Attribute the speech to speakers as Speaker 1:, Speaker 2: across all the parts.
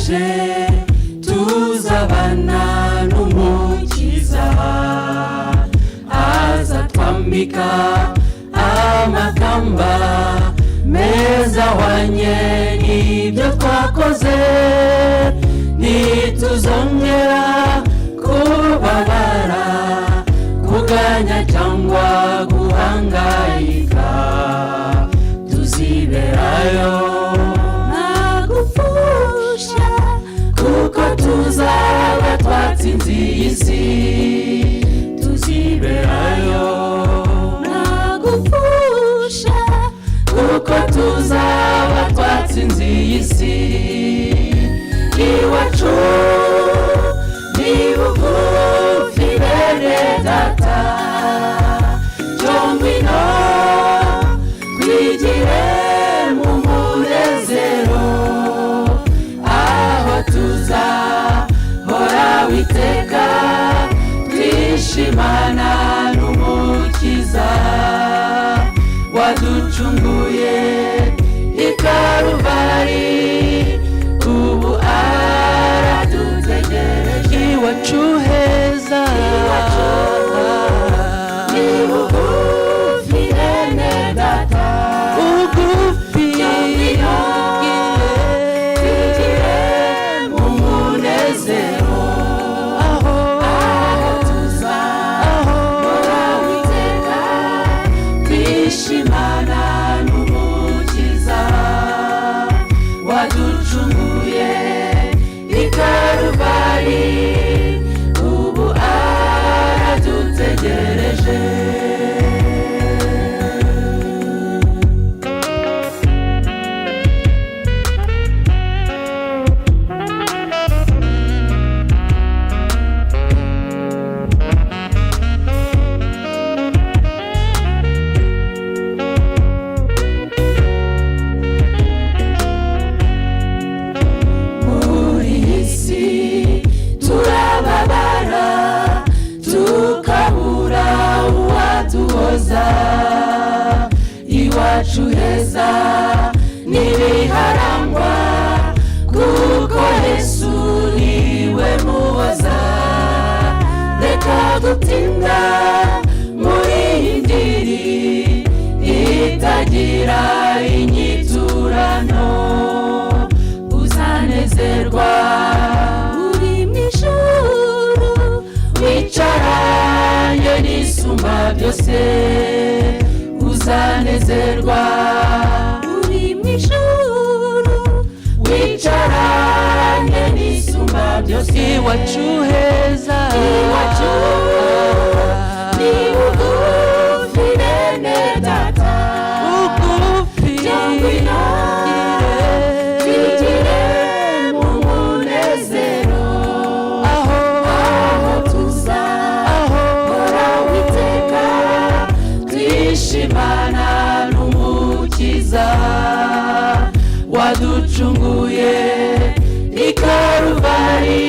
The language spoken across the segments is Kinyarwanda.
Speaker 1: dutegereje tuzabana n'umukiza azatwambika amakamba meza ahwanye n'ibyo twakoze ntituzongera kubabara kuganya cyangwa guhangayika tuziberayo nta gupfusha kuko tuzaba twatsinze iyi si tuziberayo nta gupfusha kuko tuzaba twatsinze iyi si iwacu ni bugufi bene data ngwino twigire mu munezero aho tuzahora witeka twishimana n'umukiza waducunguye i Karuvari ubu aradutegereje iwacu heza ni bugufi bene data bugufi twigire mu munezero aho tuzahora witeka twishimana n'umukiza waducunguye i Karuvari ubu aradutegereje iwacu heza n'ibiharangwa kuko Yesu niwe muhoza reka gutinda muri indiri itagira inyiturano uzanezerwa uri mu ijuru wicaranye n'isumba byose uzanezerwa uri mu ijuru wicaranye n'isumba byose iwacu heza iwacu ni bugufi bene data bugufi ngwino twigire mu munezero aho tuzahora witeka twishimana n'umukiza waducunguye i Karuvari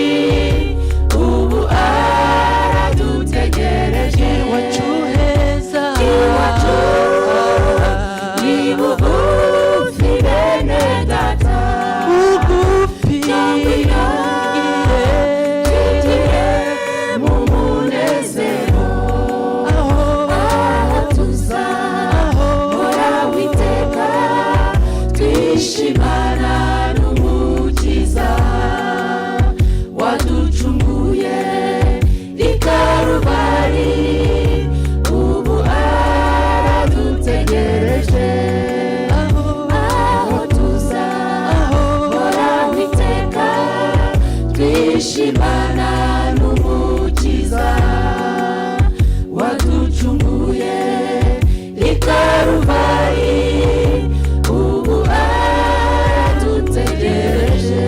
Speaker 1: ubu aradutegereje iwacu heza iwacu ni bugufi bene data bugufi ngwino twigire mu munezero aho tuzahora witeka twishimana n'umukiza waducunguye i Karuvari ubu aradutegereje aho tuzahora witeka twishimana n'umukiza waducunguye i Karuvari ubu aradutegereje.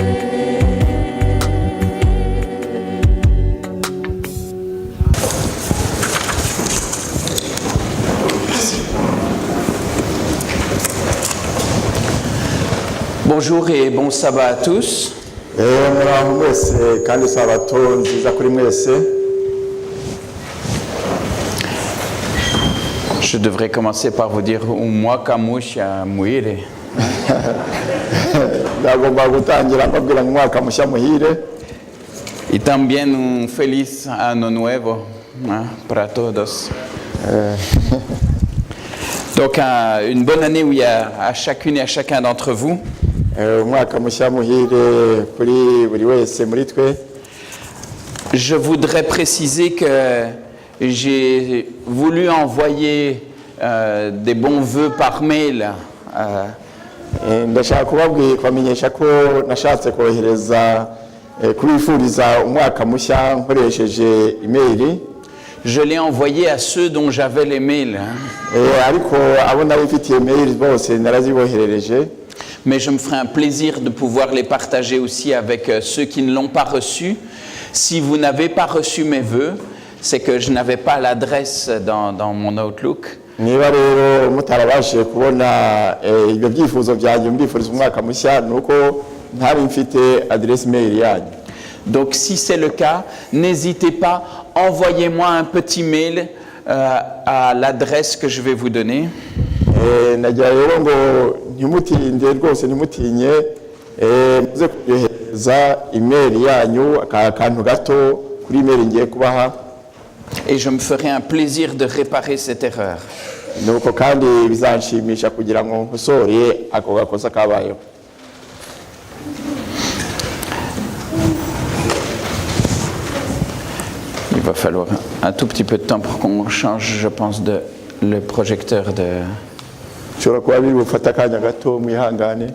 Speaker 2: Bonjour et bon sabbat à tous. Je devrais commencer par vous dire Umwaka Musha Muire.
Speaker 3: ndagomba gutangira mbabwira ngo umwaka mushya muhire.
Speaker 2: Y también un feliz año nuevo, hein, para todos. Donc une bonne année où il y a à chacune et à chacun d'entre vous.
Speaker 3: Umwaka mushya muhire kuri buri wese muri twe.
Speaker 2: Je voudrais préciser que j'ai voulu envoyer des bons vœux par mail.
Speaker 3: Ndashaka kubamenyesha ko nashatse kohereza kubifuriza umwaka mushya nkoresheje email.
Speaker 2: Je l'ai envoyé à ceux dont j'avais les mails.
Speaker 3: Ariko abo nabifitiye mail bose naraziboherereje.
Speaker 2: Mais je me ferai un plaisir de pouvoir les partager aussi avec ceux qui ne l'ont pas reçu. Si vous n'avez pas reçu mes vœux, c'est que je n'avais pas l'adresse dans mon Outlook.
Speaker 3: Niba rero mutarabashije kubona ibyo byifuzo byanjye mbifuriza umwaka mushya nuko ntari mfite adresse mail yanyu.
Speaker 2: Donc si c'est le cas, n'hésitez pas, envoyez-moi un petit mail à l'adresse que je vais vous donner.
Speaker 3: Nagira rero ngo ntimutinde rwose ntimutinye muze kuyohereza email yanyu akantu gato kuri email ngiye kubaha.
Speaker 2: Et je me ferai un plaisir de réparer cette erreur.
Speaker 3: Nuko kandi bizanshimisha kugira ngo nkosore ako gakosa kabayeho.
Speaker 2: Il va falloir un tout petit peu de temps pour qu'on change, je pense, le projecteur de...
Speaker 3: Nshobora kuba biri bufata akanya gato mwihangane.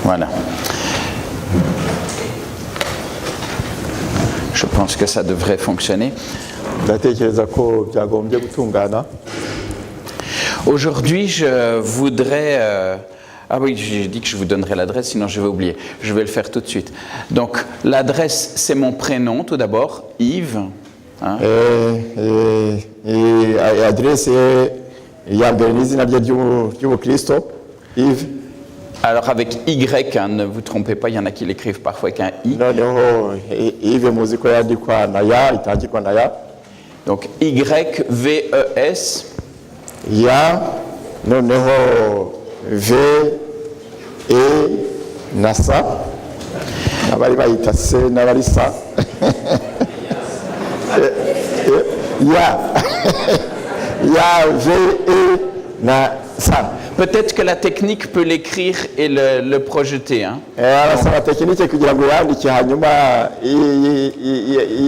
Speaker 2: Voilà. Je pense que ça devrait fonctionner.
Speaker 3: Ndatekereza ko byagombye gutungana.
Speaker 2: Aujourd'hui, je voudrais... Ah oui, j'ai dit que je vous donnerais l'adresse, sinon je vais oublier. Je vais le faire tout de suite. Donc, l'adresse, c'est mon prénom, tout d'abord, Yves. Hein.
Speaker 3: Adresse ya mbere n'izina rye ry'ubukristo, Yves.
Speaker 2: Alors avec Y, hein, ne vous trompez pas, il y en a qui l'écrivent parfois avec un I.
Speaker 3: Noneho Yves muzi ko yandikwa na ya, itangirwa na ya.
Speaker 2: Donc YVES.
Speaker 3: Ya, noneho V, E, na sa. Abari bayita se n'abari sa. Ya. Ya, V, E, na sa.
Speaker 2: Peut-être que la technique peut l'écrire et le projeter. Hein.
Speaker 3: Arasaba tekinike kugira ngo yandike hanyuma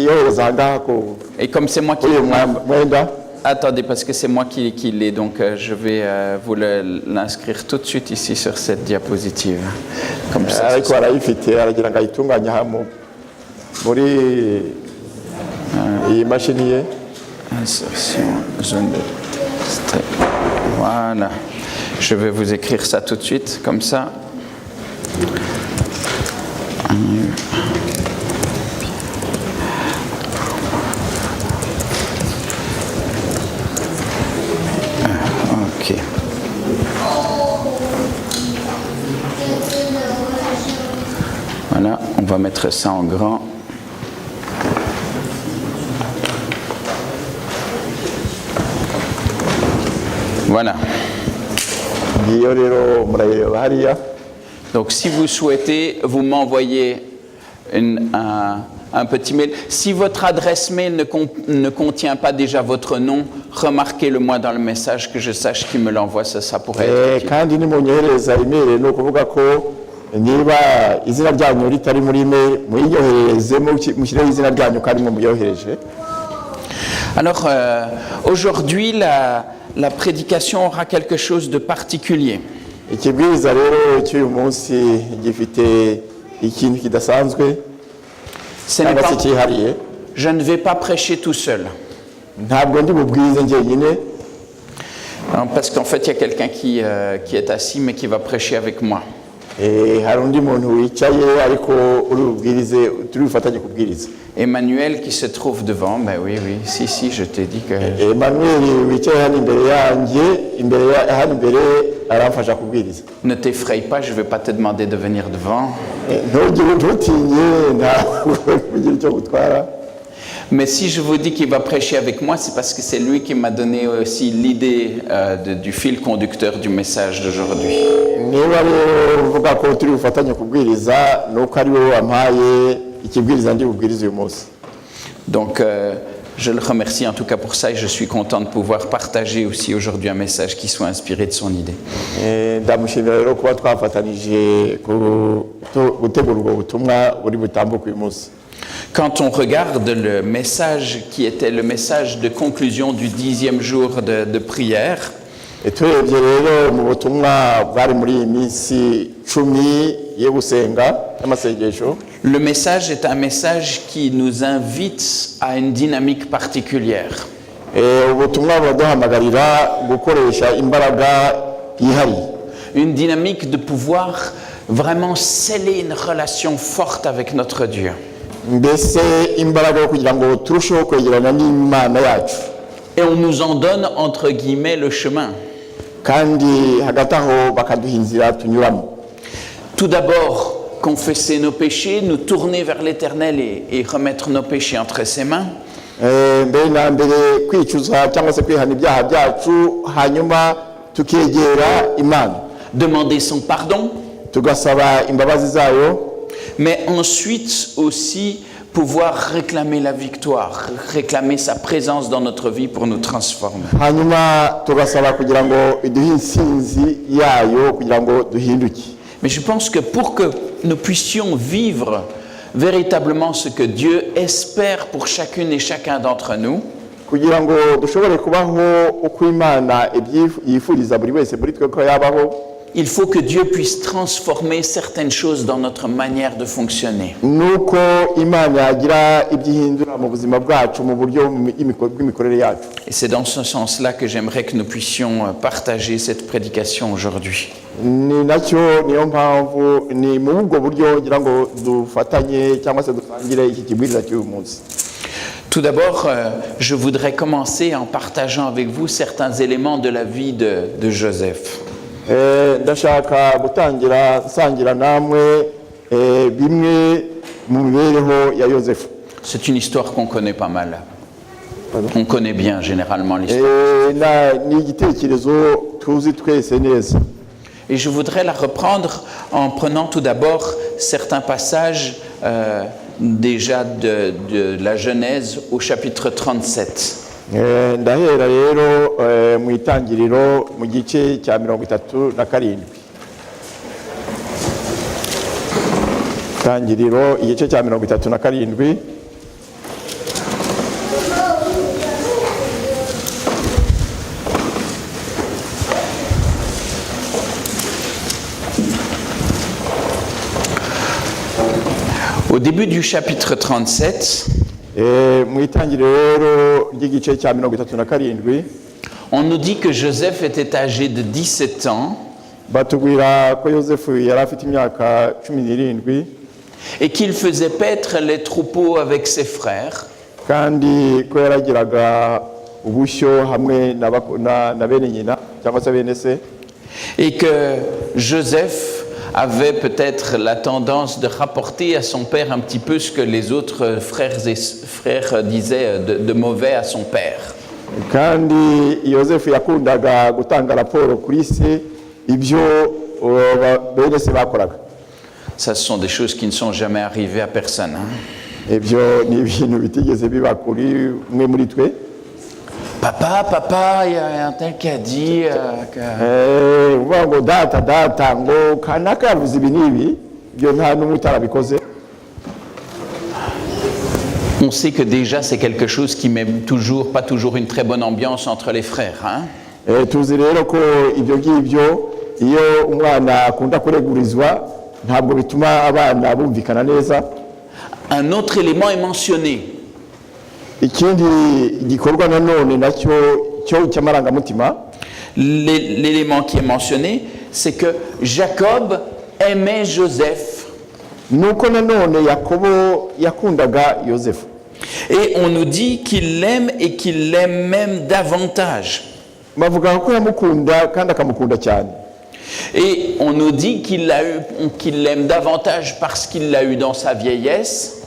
Speaker 3: yohereza ngaha ko.
Speaker 2: Et comme c'est moi qui...
Speaker 3: mwenda.
Speaker 2: Attendez, parce que c'est moi qui l'ai, donc je vais vous l'inscrire tout de suite ici sur cette diapositive. Comme ça.
Speaker 3: Ariko arayifite aragira ngo ayitunganye hamwe muri iyi mashini ye.
Speaker 2: Insertion, zone de... Voilà. Je vais vous écrire ça tout de suite, comme ça. Ok. Voilà, on va mettre ça en grand. Voilà. Donc si vous souhaitez, vous m'envoyez un petit mail. Si votre adresse mail ne contient pas déjà votre nom, remarquez-le moi dans le message que je sache qui me l'envoie, ça pourrait être
Speaker 3: kandi nimunyohereza email no kuvuga ko niba izina ryanyu ritari muri email muyinyohereze mushireho izina ryanyu kandi muyohereje.
Speaker 2: Alors aujourd'hui la prédication aura quelque chose de particulier.
Speaker 3: Ikibwiriza rero cy'uyu munsi gifite ikintu kidasanzwe.
Speaker 2: Je ne vais pas prêcher tout seul. Parce qu'en fait, il y a quelqu'un qui est assis, mais qui va prêcher avec moi.
Speaker 3: hari undi muntu wicaye ariko urubwirize turi bufatanye kubwiriza.
Speaker 2: Emmanuel qui se trouve devant, ben oui, si, je t'ai dit que...
Speaker 3: Emmanuel wicaye hano imbere yanjye, hano imbere aramfasha kubwiriza.
Speaker 2: Ne t'effraie pas, je ne vais pas te demander de venir devant.
Speaker 3: Ntutinye, ntabwo kugira icyo gutwara.
Speaker 2: Mais si je vous dis qu'il va prêcher avec moi, c'est parce que c'est lui qui m'a donné aussi l'idée du fil conducteur du message d'aujourd'hui.
Speaker 3: Niba rero uvuga ko turi bufatanye kubwiriza, nuko ari wowe wampaye ikibwiriza ndi bubwiriza uyu munsi.
Speaker 2: Donc, je le remercie en tout cas pour ça et je suis content de pouvoir partager aussi aujourd'hui un message qui soit inspiré de son idée.
Speaker 3: Ndamushimira rero kuba twafatanije gutegura ubwo butumwa buri butambuka uyu munsi.
Speaker 2: Quand on regarde le message qui était le message de conclusion du 10e jour de prière,
Speaker 3: turebye rero mu butumwa bwari muri iyi minsi 10 yo gusenga y'amasengesho,
Speaker 2: le message est un message qui nous invite à une dynamique particulière.
Speaker 3: Ubutumwa buraduhamagarira gukoresha imbaraga yihariye.
Speaker 2: Une dynamique de pouvoir vraiment sceller une relation forte avec notre Dieu.
Speaker 3: Mbese imbaraga yo kugira ngo turusheho kwegerana n'Imana yacu.
Speaker 2: Et on nous en donne entre guillemets le chemin.
Speaker 3: Kandi hagati aho bakaduha inzira tunyuramo.
Speaker 2: Tout d'abord, confesser nos péchés, nous tourner vers l'Éternel et remettre nos péchés entre ses mains.
Speaker 3: Mbere na mbere kwicuza cyangwa se kwihana ibyaha byacu, hanyuma tukegera Imana.
Speaker 2: Demander son pardon.
Speaker 3: Tugasaba imbabazi zayo.
Speaker 2: Mais ensuite aussi pouvoir réclamer la victoire, réclamer sa présence dans notre vie pour nous transformer.
Speaker 3: Hanyuma tugasaba kugira ngo iduhe insinzi yayo kugira ngo duhinduke.
Speaker 2: Mais je pense que pour que nous puissions vivre véritablement ce que Dieu espère pour chacune et chacun d'entre nous,
Speaker 3: kugira ngo dushobore kubaho uko Imana yifuriza buri wese muri twe ko yabaho,
Speaker 2: il faut que Dieu puisse transformer certaines choses dans notre manière de fonctionner.
Speaker 3: Nuko Imana yagira ibyihindura mu buzima bwacu mu buryo bw'imikorere yacu.
Speaker 2: Et c'est dans ce sens-là que j'aimerais que nous puissions partager cette prédication aujourd'hui.
Speaker 3: Ni nacyo niyo mpamvu ni mu bwo buryo ngira ngo dufatanye cyangwa se dusangire iki kibwiriza cy'uyu munsi.
Speaker 2: Tout d'abord, je voudrais commencer en partageant avec vous certains éléments de la vie de Joseph.
Speaker 3: Ndashaka gutangira nsangira namwe bimwe mu mibereho ya Yosefu.
Speaker 2: C'est une histoire qu'on connaît pas mal. On connaît bien généralement l'histoire.
Speaker 3: Ni igitekerezo tuzi twese neza.
Speaker 2: Et je voudrais la reprendre en prenant tout d'abord certains passages déjà de la Genèse au chapitre 37.
Speaker 3: Ndahera rero mu itangiriro mu gice cya 37. Itangiriro igice cya 37.
Speaker 2: Au début du chapitre 37, on nous dit que Joseph était âgé de 17 ans et qu'il faisait paître les troupeaux avec ses frères. Et que Joseph avait peut-être la tendance de rapporter à son père un petit peu ce que les autres frères disaient de mauvais à son père. Ça, ce sont des choses qui ne sont jamais arrivées à personne. Hein? Papa, il y a un tel qui a dit que... On sait que déjà c'est quelque chose qui met pas toujours une très bonne ambiance entre les frères. Hein? Un autre élément est mentionné. L'élément qui est mentionné, c'est que Jacob aimait Joseph.
Speaker 3: nuko nanone yakobo yakundaga yosefu
Speaker 2: Et on nous dit qu'il l'aime et qu'il l'aime même davantage.
Speaker 3: bavuga ko yamukunda kandi akamukunda cyane.
Speaker 2: Et on nous dit qu'il l'aime davantage parce qu'il l'a eu dans sa vieillesse.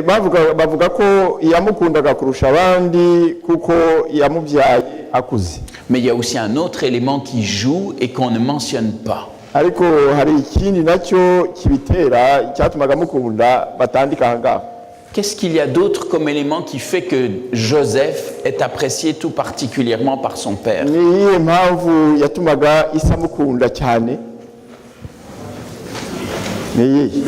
Speaker 3: bavuga ko yamukundaga kurusha abandi kuko yamubyaye akuze.
Speaker 2: Mais il y a aussi un autre élément qui joue et qu'on ne mentionne pas.
Speaker 3: ariko hari ikindi nacyo kibitera cyatumaga mukunda batandika ahangaha.
Speaker 2: Qu'est-ce qu'il y a d'autre comme élément qui fait que Joseph est apprécié tout particulièrement par son père?
Speaker 3: ni iyihe mpamvu yatumaga isa mukunda cyane? ni iyihe?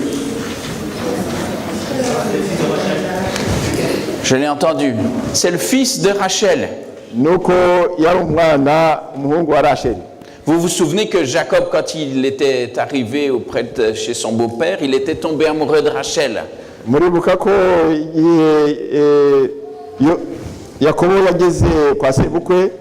Speaker 2: Je l'ai entendu. C'est le fils de Rachel.
Speaker 3: nuko yari umwana umuhungu wa Rasheli.
Speaker 2: Vous vous souvenez que Jacob, quand il était arrivé auprès de chez son beau-père, il était tombé amoureux de Rachel.
Speaker 3: muribuka ko yakobo yageze kwa sebukwe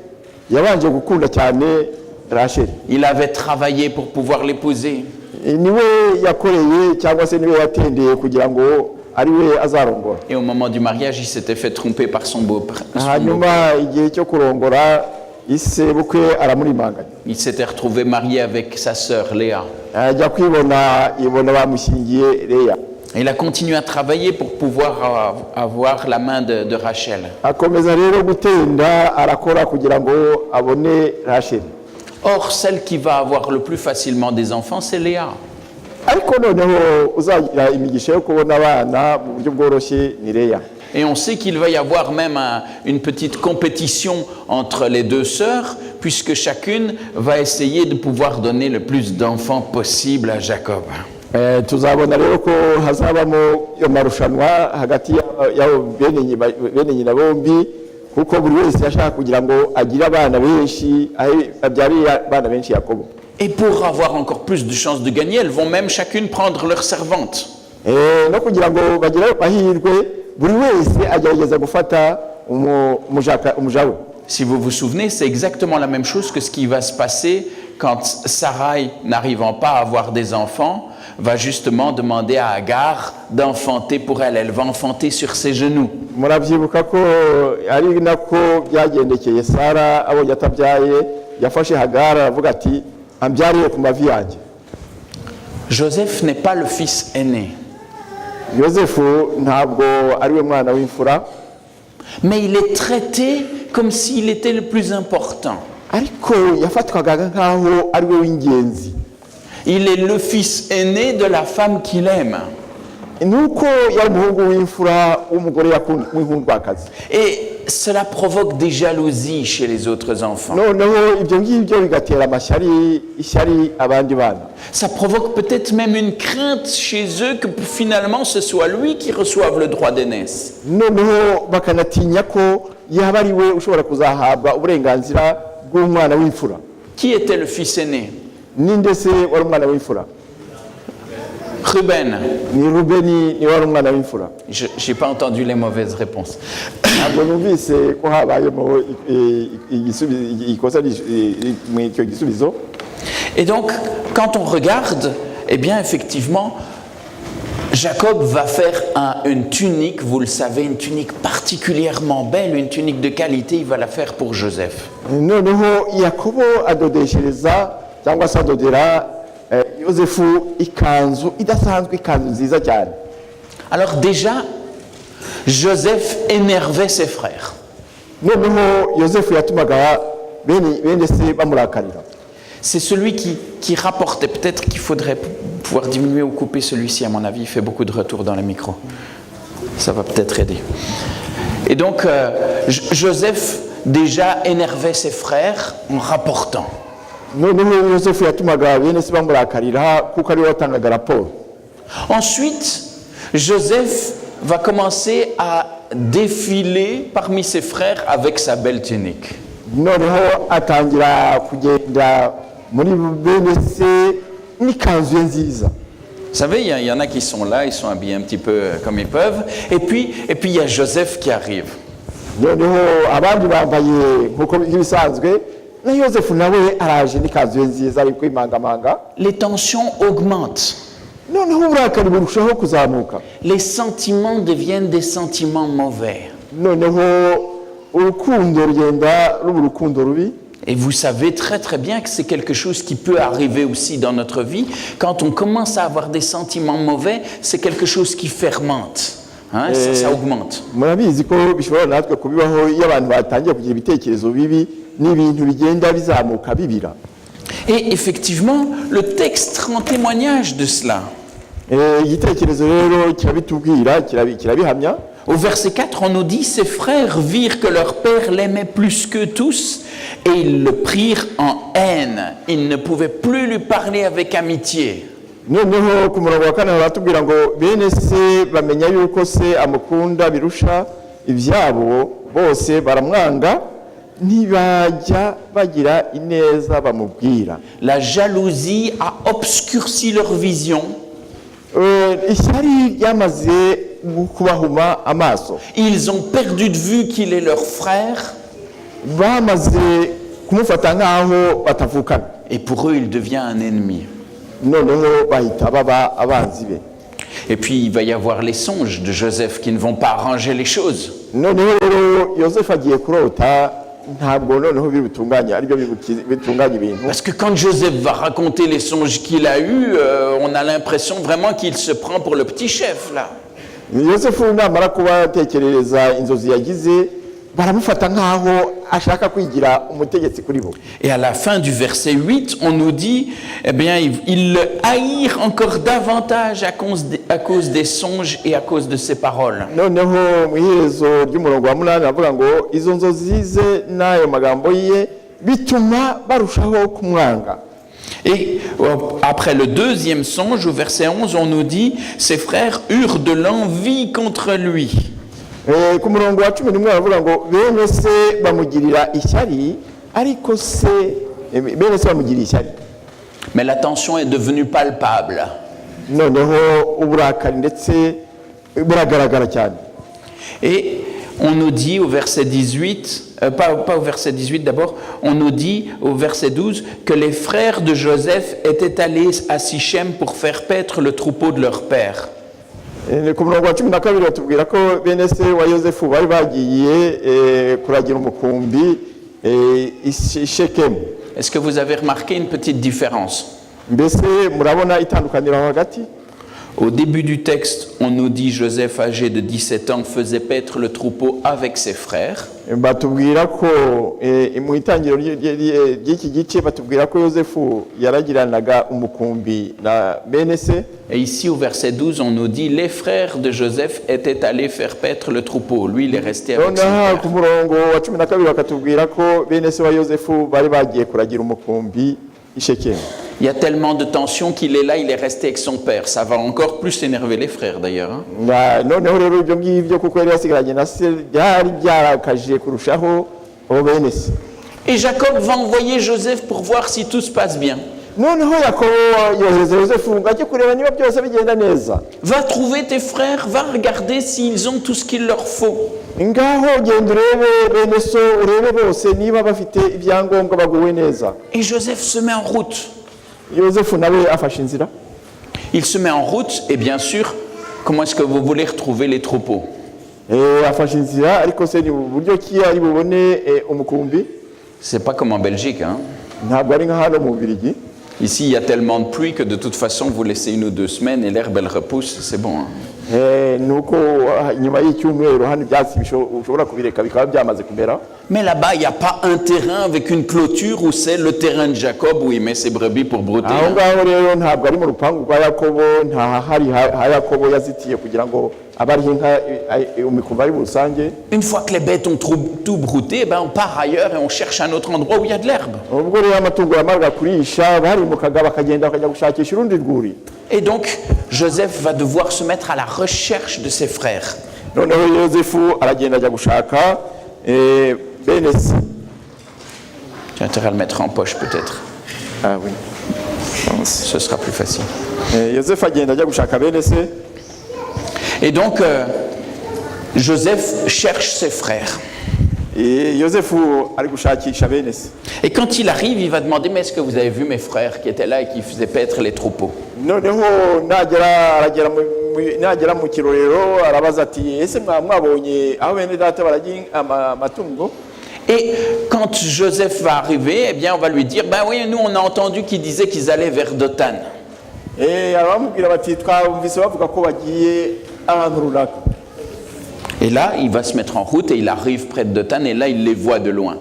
Speaker 3: yabanje gukunda cyane Rasheli.
Speaker 2: Il avait travaillé pour pouvoir l'épouser.
Speaker 3: niwe yakoreye cyangwa se niwe yatendeye kugira ngo ari we azarongora.
Speaker 2: Et au moment du mariage, il s'était fait tromper par son beau-père.
Speaker 3: hanyuma igihe cyo kurongora isebukwe aramurimanganya.
Speaker 2: Il s'était retrouvé marié avec sa sœur Léa.
Speaker 3: ajya kwibona ibona bamushyingiye Leya.
Speaker 2: Il a continué à travailler pour pouvoir avoir la main de Rachel.
Speaker 3: akomeza rero gutenda arakora kugira ngo abone Rasheli.
Speaker 2: Or, celle qui va avoir le plus facilement des enfants, c'est Léa.
Speaker 3: ariko noneho uzagira imigisha yo kubona abana mu buryo bworoshye ni Leya.
Speaker 2: Et on sait qu'il va y avoir même une petite compétition entre les deux sœurs, puisque chacune va essayer de pouvoir donner le plus d'enfants possible à Jacob.
Speaker 3: tuzabona rero ko hazabamo iyo marushanwa hagati y'abo bene nyina bombi kuko buri wese yashaka kugira ngo agire abana benshi abyarire abana benshi Yakobo.
Speaker 2: Et pour avoir encore plus de chances de gagner, elles vont même chacune prendre leur servante.
Speaker 3: no kugira ngo bagire amahirwe buri wese agerageza gufata umuja we.
Speaker 2: Si vous vous souvenez, c'est exactement la même chose que ce qui va se passer quand Sarai, n'arrivant pas à avoir des enfants, va justement demander à Agar d'enfanter pour elle. Elle va enfanter sur ses genoux.
Speaker 3: murabyibuka ko ari nako byagendekeye Sara abonye atabyaye yafashe Hagara avuga ati ambyariye ku mavi yanjye.
Speaker 2: Joseph n'est pas le fils aîné.
Speaker 3: Yosefu ntabwo ari we mwana w'imfura,
Speaker 2: mais il est traité comme s'il était le plus important.
Speaker 3: ariko yafatwaga nkaho ari we w'ingenzi.
Speaker 2: Il est le fils aîné de la femme qu'il aime.
Speaker 3: nuko yari umuhungu w'imfura w'umugore w'inkundwakazi.
Speaker 2: Et cela provoque des jalousies chez les autres enfants.
Speaker 3: noneho ibyo ngibyo bigatera ishyari abandi bana.
Speaker 2: Ça provoque peut-être même une crainte chez eux que finalement ce soit lui qui reçoive le droit d'aînesse.
Speaker 3: noneho bakanatinya ko yaba ari we ushobora kuzahabwa uburenganzira bw'umwana w'imfura.
Speaker 2: Qui était le fils aîné?
Speaker 3: ninde se wari umwana w'imfura?
Speaker 2: Ruben.
Speaker 3: ni Rubeni ni wari umwana w'imfura.
Speaker 2: Je n'ai pas entendu les mauvaises réponses.
Speaker 3: ntabwo numvise ko habayemo ikosa mu icyo gisubizo.
Speaker 2: Et donc, quand on regarde, eh bien, effectivement, Jacob va faire une tunique, vous le savez, une tunique particulièrement belle, une tunique de qualité, il va la faire pour Joseph.
Speaker 3: noneho Yakobo adodeshereza cyangwa se adodera Yosefu ikanzu idasanzwe, ikanzu nziza cyane.
Speaker 2: Alors déjà, Joseph énervait ses frères.
Speaker 3: noneho Yosefu yatumaga bene se bamurakarira.
Speaker 2: C'est celui qui rapportait. Peut-être qu'il faudrait pouvoir diminuer ou couper celui-ci, à mon avis. Il fait beaucoup de retours dans le micro. Ça va peut-être aider. Et donc, Joseph déjà énervait ses frères en rapportant.
Speaker 3: noneho Yosefu yatumaga bene se bamurakarira kuko ari we watangaga raporo.
Speaker 2: Ensuite, Joseph va commencer à défiler parmi ses frères avec sa belle tunique.
Speaker 3: noneho atangira kugenda muri bene se n'ikanzu ye nziza.
Speaker 2: Vous savez, il y en a qui sont là, ils sont habillés un petit peu comme ils peuvent. Et puis il y a Joseph qui arrive.
Speaker 3: noneho abandi bambaye nk'uko bisanzwe na yosefu nawe araje n'ikanzu ye nziza ari kwimangamanga
Speaker 2: les tensions augmentent.
Speaker 3: noneho uburakari burushaho kuzamuka
Speaker 2: Les sentiments deviennent des sentiments mauvais.
Speaker 3: noneho urukundo rugenda ruba urukundo rubi.
Speaker 2: Et vous savez très très bien que c'est quelque chose qui peut arriver aussi dans notre vie. Quand on commence à avoir des sentiments mauvais, c'est quelque chose qui fermente. Hein, ça augmente.
Speaker 3: murabizi ko bishobora natwe kubibaho iyo abantu batangiye kugira ibitekerezo bibi n'ibintu bigenda bizamuka bibira.
Speaker 2: Et effectivement, le texte rend témoignage de cela.
Speaker 3: igitekerezo rero kirabitubwira kirabihamya.
Speaker 2: Au verset 4, on nous dit « Ses frères virent que leur père l'aimait plus qu'eux tous et ils le prirent en haine. Ils ne pouvaient plus lui parler avec amitié. »
Speaker 3: noneho ku murongo wa kane baratubwira ngo bene se bamenya yuko se amukunda birusha ibyabo bose baramwanga ntibajya bagira ineza bamubwira.
Speaker 2: La jalousie a obscurci leur vision.
Speaker 3: ishyari ryamaze kubahuma amaso.
Speaker 2: Ils ont perdu de vue qu'il est leur frère.
Speaker 3: bamaze kumufata nk'aho batavukana.
Speaker 2: Et pour eux, il devient un ennemi.
Speaker 3: noneho bahita baba abanzi be.
Speaker 2: Et puis, il va y avoir les songes de Joseph qui ne vont pas arranger les choses.
Speaker 3: noneho rero yosefu agiye kurota ntabwo noneho biri butunganye aribyo bitunganya ibintu.
Speaker 2: Parce que quand Joseph va raconter les songes qu'il a eus, on a l'impression vraiment qu'il se prend pour le petit chef, là.
Speaker 3: yosefu namara kubatekerereza inzozi yagize baramufata nk'aho ashaka kwigira umutegetsi kuri bo.
Speaker 2: Et à la fin du verset 8, on nous dit, eh bien, ils le haïrent encore davantage à cause des songes et à cause de ses paroles.
Speaker 3: noneho mu iherezo ry'umurongo wa munani avuga ngo izo nzozi ze n'ayo magambo ye bituma barushaho kumwanga.
Speaker 2: Et après le deuxième songe, au verset 11, on nous dit, ses frères eurent de l'envie contre lui.
Speaker 3: ku murongo wa 11 baravuga ngo bene se bamugirira ishyari ariko bene se bamugirira ishyari.
Speaker 2: Mais la tension est devenue palpable.
Speaker 3: noneho uburakari ndetse buragaragara cyane.
Speaker 2: Et on nous dit au verset 18, pas au verset 18 d'abord, on nous dit au verset 12 que les frères de Joseph étaient allés à Sichem pour faire paître le troupeau de leur père.
Speaker 3: ku murongo wa 12 batubwira ko bene se wa yosefu bari bagiye kuragira umukumbi i Shekemu.
Speaker 2: Est-ce que vous avez remarqué une petite différence?
Speaker 3: mbese murabona itandukaniro hagati?
Speaker 2: Au début du texte, on nous dit Joseph, âgé de 17 ans, faisait paître le troupeau avec ses frères.
Speaker 3: batubwira ko mu itangiro ry'iki gice batubwira ko yosefu yaragiranaga umukumbi na bene se.
Speaker 2: Et ici au verset 12, on nous dit les frères de Joseph étaient allés faire paître le troupeau. Lui, il est resté avec son père.
Speaker 3: ku murongo wa 12 bakatubwira ko bene se wa yosefu bari bagiye kuragira umukumbi i Shekemu.
Speaker 2: Il y a tellement de tension qu'il est là, il est resté avec son père. Ça va encore plus énerver les frères d'ailleurs. Hein?
Speaker 3: noneho rero ibyo ngibyo kuko yari yasigaranye na se byari byarakaje kurushaho abo bene se.
Speaker 2: Et Jacob va envoyer Joseph pour voir si tout se passe bien.
Speaker 3: noneho yakobo yohereza yosefu ngo ajye kureba niba byose bigenda neza.
Speaker 2: Va trouver tes frères, va regarder s'ils ont tout ce qu'il leur faut.
Speaker 3: ngaho genda urebe bene so urebe bose niba bafite ibyangombwa baguwe neza.
Speaker 2: Et Joseph se met en route.
Speaker 3: yosefu nawe afashe inzira.
Speaker 2: Il se met en route et bien sûr, comment est-ce que vous voulez retrouver les troupeaux?
Speaker 3: afashe inzira ariko se ni uburyo ki ari bubone umukumbi?
Speaker 2: C'est pas comme en Belgique. Hein?
Speaker 3: ntabwo ari nka hano mu Bubiligi.
Speaker 2: Ici, il y a tellement de pluie que de toute façon, vous laissez 1 ou 2 semaines et l'herbe, elle repousse, c'est bon. Hein?
Speaker 3: nuko nyuma y'icyumweru hano ibyatsi ushobora kubireka bikaba byamaze kumera.
Speaker 2: Mais là-bas, il n'y a pas un terrain avec une clôture où c'est le terrain de Jacob où il met ses brebis pour brouter.
Speaker 3: aho ngaho rero ntabwo ari mu rupangu rwa yakobo ntahari ha yakobo yazitiye kugira ngo abariho inka imikumbi ari rusange.
Speaker 2: Une fois que les bêtes ont tout brouté, ben on part ailleurs et on cherche un autre endroit où il y a de l'herbe.
Speaker 3: ubwo rero amatungo yamaraga kurisha barimukaga bakagenda bakajya gushakisha urundi rwuri.
Speaker 2: Et donc, Joseph va devoir se mettre à la recherche de ses frères.
Speaker 3: noneho yosefu aragenda ajya gushaka bene se.
Speaker 2: Tu as intérêt à le mettre en poche peut-être.
Speaker 3: ah oui
Speaker 2: Ce sera plus facile.
Speaker 3: yosefu agenda ajya gushaka bene se.
Speaker 2: Et donc, Joseph cherche ses frères.
Speaker 3: yosefu ari gushakisha bene se.
Speaker 2: Et quand il arrive, il va demander, mais est-ce que vous avez vu mes frères qui étaient là et qui faisaient paître les troupeaux?
Speaker 3: Noneho nagera mu kirorero arabaza ati ese mwabonye aho bene data baragira amatungo.
Speaker 2: Et quand Joseph va arriver, eh bien, on va lui dire, ben oui, nous, on a entendu qu'ils disaient qu'ils allaient vers Dothan.
Speaker 3: Abamubwira bati twumvise bavuga ko bagiye ahantu runaka.
Speaker 2: Et là, il va se mettre en route et il arrive près de Dothan et là, il les voit de loin.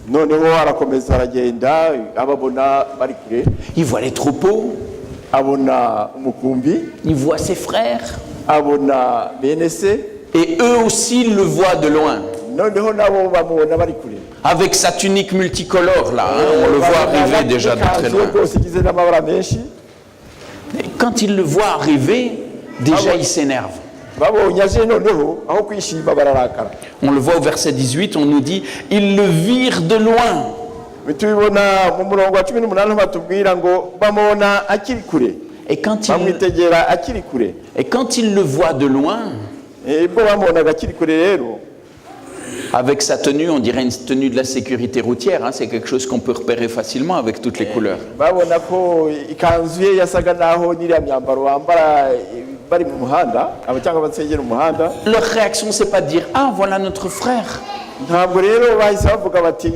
Speaker 3: Noneho arakomeza aragenda ababona bari kure.
Speaker 2: Il voit les troupeaux,
Speaker 3: Abona umukumbi,
Speaker 2: il voit ses frères
Speaker 3: abona bene se,
Speaker 2: et eux aussi le voient de loin.
Speaker 3: noneho nabo bamubona bari kure.
Speaker 2: Avec sa tunique multicolore là, hein, on le voit arriver déjà de très loin.
Speaker 3: Rwose igizwe n'amabara menshi.
Speaker 2: Et quand il le voit arriver, déjà il s'énerve.
Speaker 3: Babonye aje noneho aho kwishima bararakara.
Speaker 2: On le voit au verset 18, on nous dit, ils le virent de loin.
Speaker 3: Tubibona mu murongo wa 18 batubwira ngo bamubona akiri kure.
Speaker 2: Et quand
Speaker 3: Bamwitegera akiri kure.
Speaker 2: il le voit de loin,
Speaker 3: Ubwo bamubonaga akiri kure rero,
Speaker 2: avec sa tenue, on dirait une tenue de la sécurité routière, hein, c'est quelque chose qu'on peut repérer facilement avec toutes les couleurs.
Speaker 3: babona ko ikanzu ye yasaga naho n'iriya myambaro bambara bari mu muhanda, cyangwa basengera umuhanda.
Speaker 2: Leur réaction, c'est pas de dire, ah voilà notre frère.
Speaker 3: Ntabwo rero bahise bavuga bati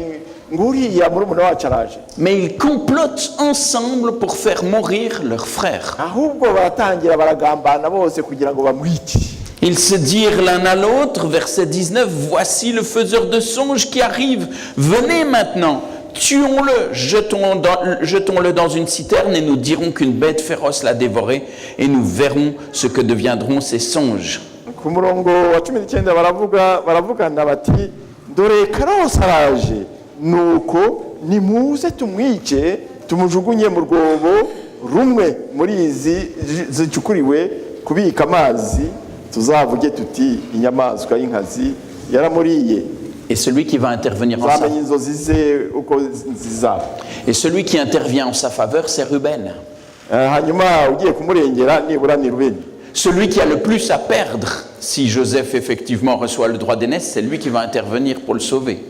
Speaker 3: nguriya murumuna wacu araje.
Speaker 2: Mais ils complotent ensemble pour faire mourir leur frère.
Speaker 3: Ahubwo baratangira baragambana bose kugira ngo bamwice.
Speaker 2: Ils se dirent l'un à l'autre, verset 19, voici le faiseur de songes qui arrive, venez maintenant, tuons-le, jetons-le dans une citerne et nous dirons qu'une bête féroce l'a dévoré et nous verrons ce que deviendront ces songes.
Speaker 3: Ku murongo wa 19 baravugana bati dore Karosi araje, nuko nimuze tumwice tumujugunye mu rwobo rumwe muri izi zicukuriwe kubika amazi, tuzavuge tuti inyamaswa y'inkazi yaramuriye.
Speaker 2: Et celui qui va intervenir en sa...
Speaker 3: inzozi ze uko zizaba.
Speaker 2: Et celui qui intervient en sa faveur, c'est Ruben.
Speaker 3: Hanyuma ugiye kumurengera nibura ni Rubeni.
Speaker 2: Celui qui a le plus à perdre, si Joseph effectivement reçoit le droit d'aînesse, c'est lui qui va intervenir pour le sauver.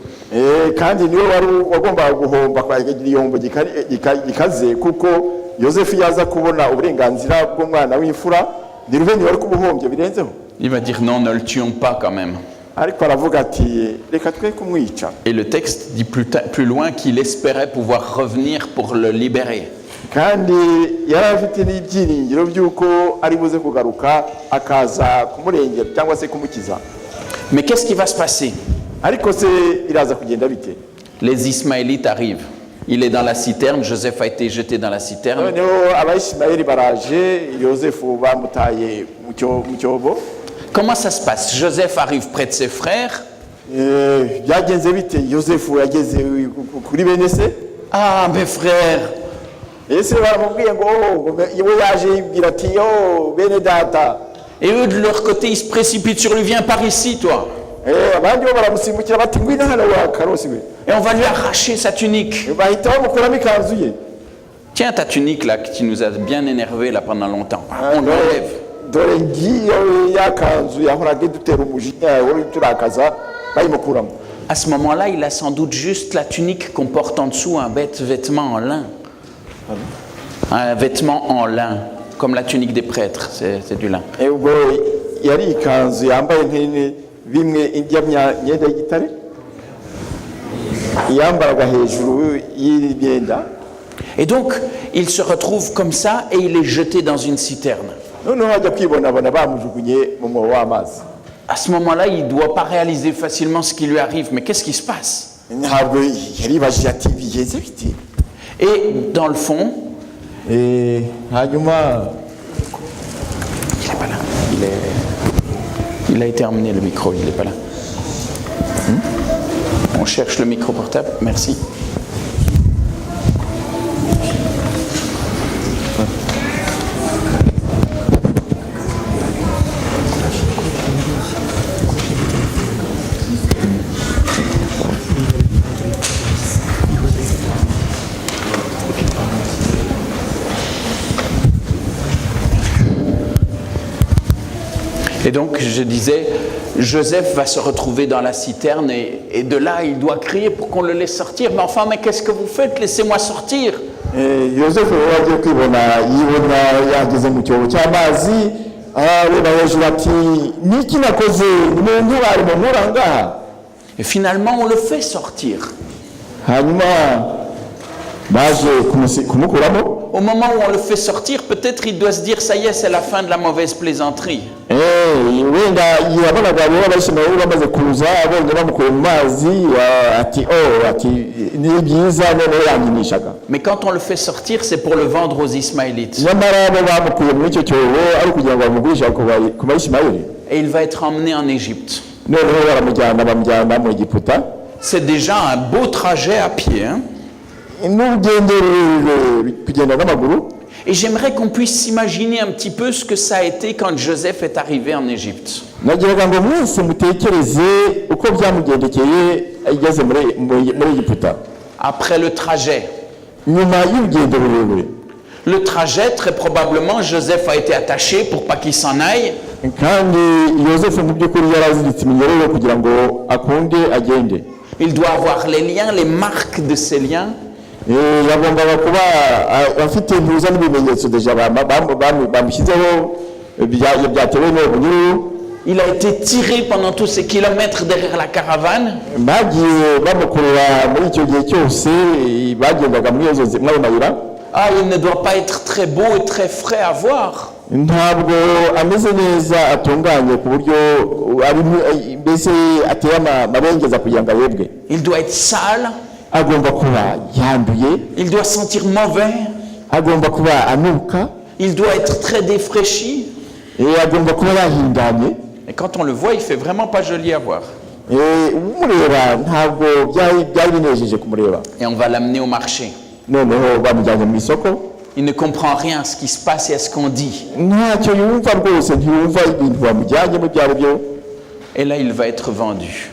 Speaker 3: Kandi niwe wari wagombaga guhomba kwagira igihombo gikaze kuko Yosefu yaza kubona uburenganzira bw'umwana w'imfura, ni Rubeni wari kubuhombye birenzeho.
Speaker 2: Il va dire non, ne le tuons pas quand même.
Speaker 3: Ariko aravuga ati reka twe kumwica.
Speaker 2: Et le texte dit plus loin qu'il espérait pouvoir revenir pour le libérer.
Speaker 3: Kandi yari afite n'ibyiringiro by'uko ari buze kugaruka akaza kumurengera cyangwa se kumukiza.
Speaker 2: Mais qu'est-ce qui va se passer?
Speaker 3: Ariko se iraza kugenda bite?
Speaker 2: Les Ismaélites arrivent. Il est dans la citerne, Joseph a été jeté dans la citerne.
Speaker 3: Noneho abayismaeli baraje, Yosefu bamutaye mu cyobo.
Speaker 2: Comment ça se passe? Joseph arrive près de ses frères.
Speaker 3: Byagenze bite? Yosefu yageze kuri bene se.
Speaker 2: Ah, mes frères!
Speaker 3: Ese baramubwiye ngo iwe yaje yibwira ati yo bene data.
Speaker 2: Et eux de leur côté, ils se précipitent sur lui. Viens par ici, toi.
Speaker 3: Abandi bo baramusimbukira bati ngwino hano wa Karosi we.
Speaker 2: Et on va lui arracher sa tunique.
Speaker 3: Bahita bamukuramo ikanzu ye.
Speaker 2: Tiens, ta tunique là, qui nous a bien énervés là pendant longtemps. On l'enlève.
Speaker 3: Dore ngiyo yakanzu yahoraga dutera umujinya wari turakaza bayimukuramo.
Speaker 2: À ce moment-là, il a sans doute juste la tunique qu'on porte en dessous, un vêtement en lin. Un vêtement en lin, comme la tunique des prêtres, c'est du lin.
Speaker 3: Ubwo yari ikanzu yambaye nk'ine bimwe myenda y'igitare yambaraga hejuru y'imyenda.
Speaker 2: Et donc, il se retrouve comme ça et il est jeté dans une citerne.
Speaker 3: Noneho ajya kwibonabona bamujugunye mu mwobo w'amazi.
Speaker 2: À ce moment-là, il ne doit pas réaliser facilement ce qui lui arrive. Mais qu'est-ce qui se passe?
Speaker 3: Ntabwo yaribajije ati bigenze bite.
Speaker 2: Et dans le fond,
Speaker 3: hanyuma
Speaker 2: il n'est pas là. Il a été emmené le micro, il n'est pas là. On cherche le micro portable, merci. Et donc, je disais, Joseph va se retrouver dans la citerne et de là, il doit crier pour qu'on le laisse sortir. Mais enfin, mais qu'est-ce que vous faites? Laissez-moi sortir.
Speaker 3: yosefu rero agiye yibona yageze mu cyobo cy'amazi areba hejuru ati niki nakoze umuntu arimo murangaha.
Speaker 2: Et finalement, on le fait sortir.
Speaker 3: Hanyuma baje kumukuramo.
Speaker 2: Au moment où on le fait sortir, peut-être il doit se dire, ça y est, c'est la fin de la mauvaise plaisanterie.
Speaker 3: Wenda yabonaga abo bayishimaye bamaze kuza abonye bamukuye mu mazi ati ni byiza none yanyinishaga.
Speaker 2: Mais quand on le fait sortir, c'est pour le vendre aux Ismaélites.
Speaker 3: Nyamara abo bamukuye muri icyo cyobo ari kugira ngo bamugurishe ku bayishimayeli.
Speaker 2: Et il va être emmené en Égypte.
Speaker 3: Noneho bamujyana mu Egiputa.
Speaker 2: C'est déjà un beau trajet à pied, hein? Et j'aimerais qu'on puisse s'imaginer un petit peu ce que ça a été quand Joseph est arrivé en Égypte. Après le trajet. Le trajet, très probablement, Joseph a été attaché pour pas qu'il s'en aille. Il doit avoir les liens, les marques de ces liens. Il a été tiré pendant tous ces kilomètres derrière la caravane. Ah, il ne doit pas être très beau et très frais à voir. Il doit être sale. Il doit sentir mauvais. Il doit être très défraîchi. Et quand on le voit, il fait vraiment pas joli à voir. Et on va l'amener au marché. Il ne comprend rien à ce qui se passe et à ce qu'on dit. Et là, il va être vendu.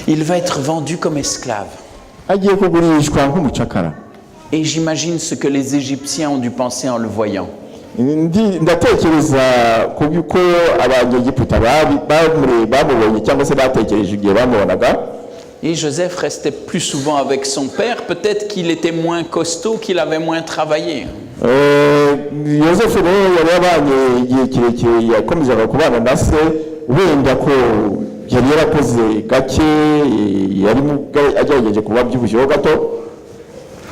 Speaker 2: Il va être vendu comme esclave. Et j'imagine ce que les Égyptiens ont dû penser en le voyant. Et Joseph restait plus souvent avec son père. Peut-être qu'il était moins costaud, qu'il avait moins travaillé.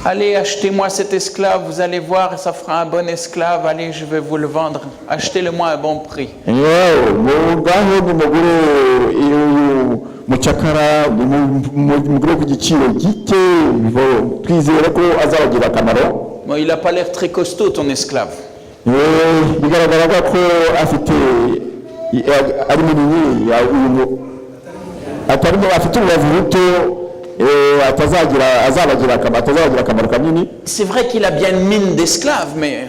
Speaker 2: Allez, achetez-moi cet esclave, vous allez voir, ça fera un bon esclave. Allez, je vais vous le vendre. Achetez-le-moi à un bon prix. Bon, il n'a pas l'air très costaud, ton esclave. C'est vrai qu'il a bien une mine d'esclave, mais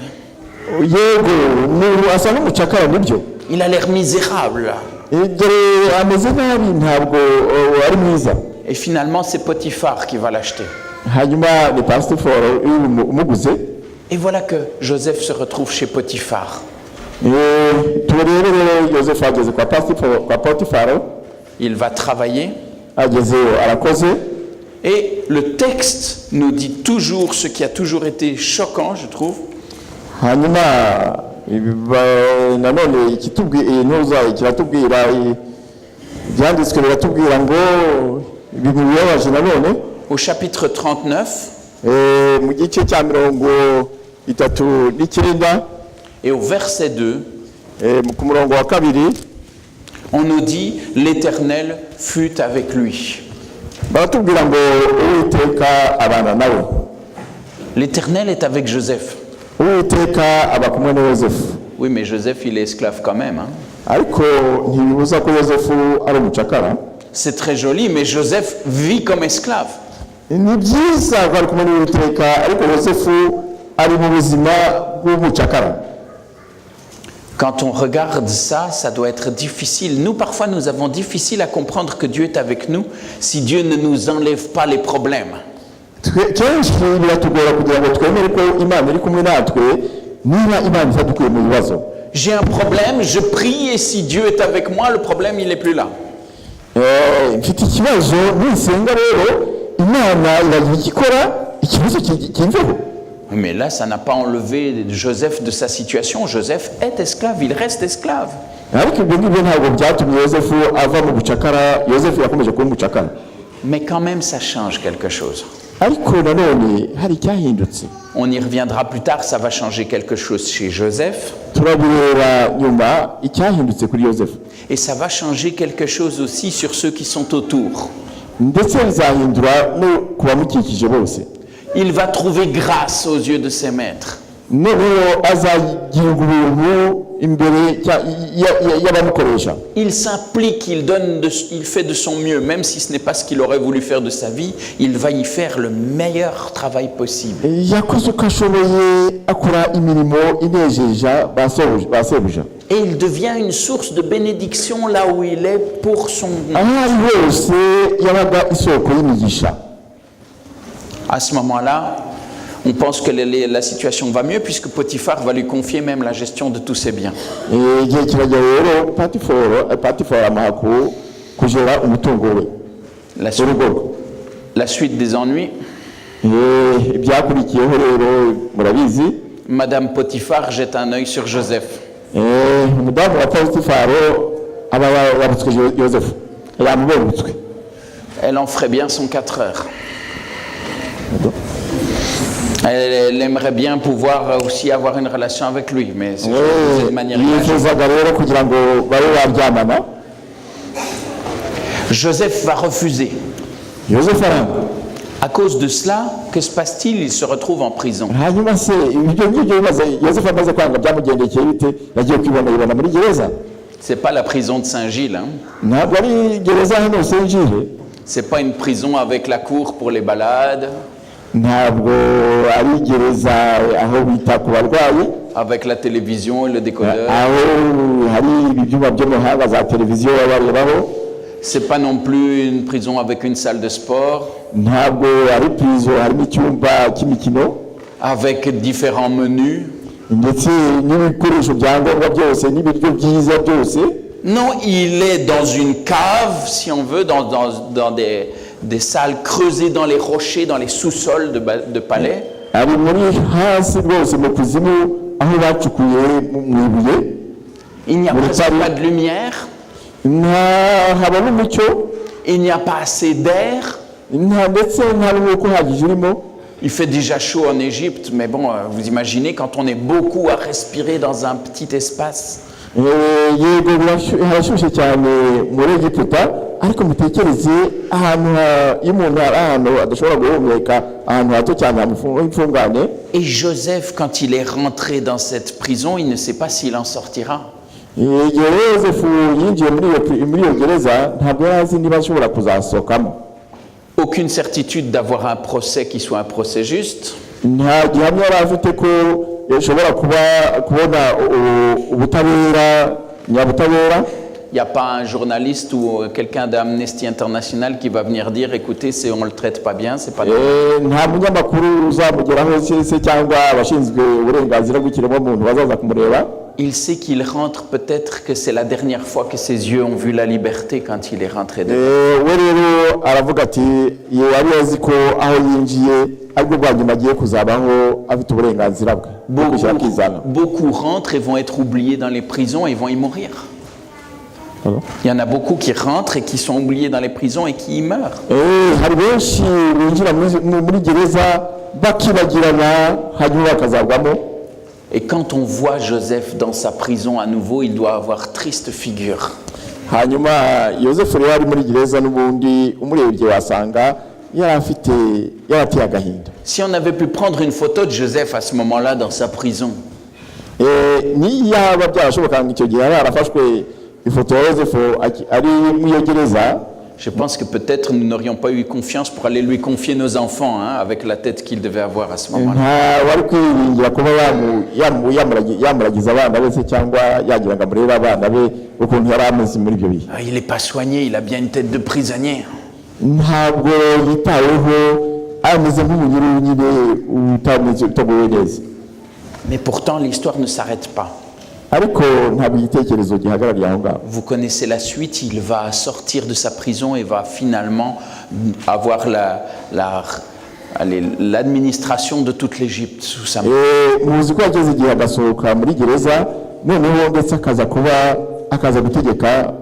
Speaker 2: il a l'air misérable. Et finalement, c'est Potiphar qui va l'acheter. Et voilà que Joseph se retrouve chez Potiphar. Il va travailler. Et le texte nous dit toujours ce qui a toujours été choquant, je trouve. Au chapitre 39 et au verset 2, on nous dit « L'Éternel fut avec lui ». L'Éternel est avec Joseph. Oui, mais Joseph, il est esclave quand même. Hein? C'est très joli, mais Joseph vit comme esclave. Quand on regarde ça, ça doit être difficile. Nous, parfois, nous avons difficile à comprendre que Dieu est avec nous si Dieu ne nous enlève pas les problèmes. J'ai un problème, je prie et si Dieu est avec moi, le problème il n'est plus là.
Speaker 3: mfite ikibazo nisenga rero imana iragira ikikora ikibazo kimveho.
Speaker 2: Mais là, ça n'a pas enlevé Joseph de sa situation. Joseph est esclave, il reste esclave.
Speaker 3: ariko ibyo ngibyo ntabwo byatumye yosefu ava mu bucakara. Yosefu yakomeje kuba umucakara,
Speaker 2: Mais quand même, ça change quelque chose.
Speaker 3: ariko nanone hari icyahindutse.
Speaker 2: On y reviendra plus tard, ça va changer quelque chose chez Joseph.
Speaker 3: turabireba nyuma icyahindutse kuri yosefu,
Speaker 2: Et ça va changer quelque chose aussi sur ceux qui sont autour.
Speaker 3: ndetse bizahindura no ku bamukikije bose.
Speaker 2: Il va trouver grâce aux yeux de ses maîtres.
Speaker 3: noneho azagira ubuntu imbere y'abamukoresha.
Speaker 2: Il s'implique, il fait de son mieux, même si ce n'est pas ce qu'il aurait voulu faire de sa vie, il va y faire le meilleur travail possible.
Speaker 3: yakoze uko ashoboye akora imirimo inejeja ba sebuja.
Speaker 2: Et il devient une source de bénédiction là où il est pour son...
Speaker 3: aho ari hose yabaga isoko y'imigisha.
Speaker 2: À ce moment-là, on pense que la situation va mieux puisque Potiphar va lui confier même la gestion de tous ses biens.
Speaker 3: igihe kirajya rero patiforo amuha kugera umutungo we urugo.
Speaker 2: La suite des ennuis,
Speaker 3: ibyakurikiyeho rero murabizi.
Speaker 2: Madame Potiphar jette un œil sur Joseph.
Speaker 3: umudamu wa patiforo aba yabutswe yosefu, yamubengutswe.
Speaker 2: Elle en ferait bien son 4 heures. Elle aimerait bien pouvoir aussi avoir une relation avec lui, mais c'est de manière
Speaker 3: yifuzaga rero kugira ngo babe baryamana.
Speaker 2: Joseph va refuser.
Speaker 3: yosefu aranga.
Speaker 2: À cause de cela, que se passe-t-il? Il se retrouve en prison.
Speaker 3: hanyuma se ibyo ngibyo bimaze yosefu amaze kwanga byamugendekeye bite? yagiye kwibona muri gereza.
Speaker 2: C'est pas la prison de Saint-Gilles, hein?
Speaker 3: ntabwo ari gereza hano Saint-Gilles.
Speaker 2: C'est pas une prison avec la cour pour les balades,
Speaker 3: ntabwo ari gereza aho bita ku barwayi,
Speaker 2: avec la télévision et le décodeur.
Speaker 3: aho hari ibyuma by'umuhanga za televiziyo barebaho.
Speaker 2: C'est pas non plus une prison avec une salle de sport,
Speaker 3: ntabwo ari prison harimo icyumba cy'imikino,
Speaker 2: avec différents menus.
Speaker 3: ndetse n'ibikoresho bya ngombwa byose n'ibiryo byiza byose.
Speaker 2: Non, il est dans une cave, si on veut, dans des salles creusées dans les rochers, dans les sous-sols de palais.
Speaker 3: ari muri hasi rwose mu kuzimu aho bacukuye mu ibuye.
Speaker 2: Il n'y a presque pas de lumière,
Speaker 3: haba n'umucyo,
Speaker 2: il n'y a pas assez d'air.
Speaker 3: ndetse nta n'umwuka uhagije urimo.
Speaker 2: Il fait déjà chaud en Égypte, mais bon, vous imaginez quand on est beaucoup à respirer dans un petit espace.
Speaker 3: yego harashyushye cyane muri Egiputa, ariko mutekereze ahantu iyo umuntu ari ahantu adashobora guhumeka, ahantu hato cyane h'imfungane.
Speaker 2: Et Joseph, quand il est rentré dans cette prison, il ne sait pas s'il en sortira.
Speaker 3: igihe yosefu yinjiye muri iyo gereza ntabwo yari azi niba ashobora kuzasohokamo.
Speaker 2: Aucune certitude d'avoir un procès qui soit un procès juste.
Speaker 3: nta gihamya yari afite ko yashobora kubona ubutabera nyabutabera.
Speaker 2: Il n'y a pas un journaliste ou quelqu'un d'Amnesty International qui va venir dire écoutez, on ne le traite pas bien, c'est pas
Speaker 3: nta munyamakuru uzamugeraho se cyangwa abashinzwe uburenganzira bw'ikiremwamuntu bazaza kumureba.
Speaker 2: Il sait qu'il rentre, peut-être que c'est la dernière fois que ses yeux ont vu la liberté quand il est rentré dedans.
Speaker 3: we rero aravuga ati yari azi ko aho yinjiye aribwo bwa nyuma agiye kuzabaho afite uburenganzira bwe bwo kwishyura akizana.
Speaker 2: Beaucoup rentrent et vont être oubliés dans les prisons et vont y mourir. Il y en a beaucoup qui rentrent et qui sont oubliés dans les prisons et qui y meurent.
Speaker 3: hari benshi binjira muri gereza bakibagirana hanyuma bakazagwamo.
Speaker 2: Et quand on voit Joseph dans sa prison à nouveau, il doit avoir triste figure.
Speaker 3: hanyuma yosefu rero ari muri gereza n'ubundi umurebye wasanga yarateye agahinda.
Speaker 2: Si on avait pu prendre une photo de Joseph à ce moment-là dans sa prison,
Speaker 3: niyaba byarashoboka ngo icyo gihe harafashwe ifoto ya yosefu ari muri iyo gereza,
Speaker 2: je pense que peut-être nous n'aurions pas eu confiance pour aller lui confier nos enfants, hein, avec la tête qu'il devait avoir à ce moment-là.
Speaker 3: nta wari kwiringira kuba yamuragiza abana be se cyangwa yagira ngo amurere abana be ukuntu yari ameze muri ibyo bihe.
Speaker 2: Il n'est pas soigné, il a bien une tête de prisonnier.
Speaker 3: ntabwo yitaweho, ameze nk'umunyururu nyine utagowe neza.
Speaker 2: Mais pourtant, l'histoire ne s'arrête pas.
Speaker 3: ariko ntabwo igitekerezo gihagarariye aho ngaho.
Speaker 2: Vous connaissez la suite, il va sortir de sa prison et va finalement avoir l'administration de toute l'Égypte sous sa main.
Speaker 3: Muzi ko yageze igihe agasohoka muri gereza noneho ndetse akaza gutegeka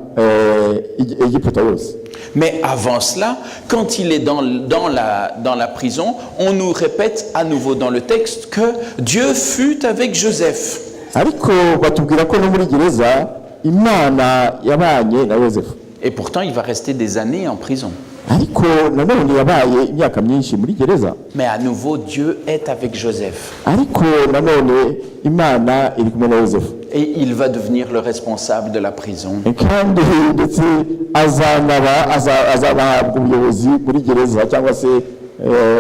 Speaker 3: Égypte yose.
Speaker 2: Mais avant cela, quand il est dans la prison, on nous répète à nouveau dans le texte que Dieu fut avec Joseph.
Speaker 3: Ariko batubwira ko no muri gereza Imana yabanye na Yosefu.
Speaker 2: Et pourtant, il va rester des années en prison.
Speaker 3: Ariko nanone yabaye imyaka myinshi muri gereza.
Speaker 2: Mais à nouveau, Dieu est avec Joseph.
Speaker 3: Ariko nanone Imana iri kumwe na Yosefu.
Speaker 2: Et il va devenir le responsable de la prison.
Speaker 3: Kandi ndetse azabahabwa ubuyobozi muri gereza cyangwa se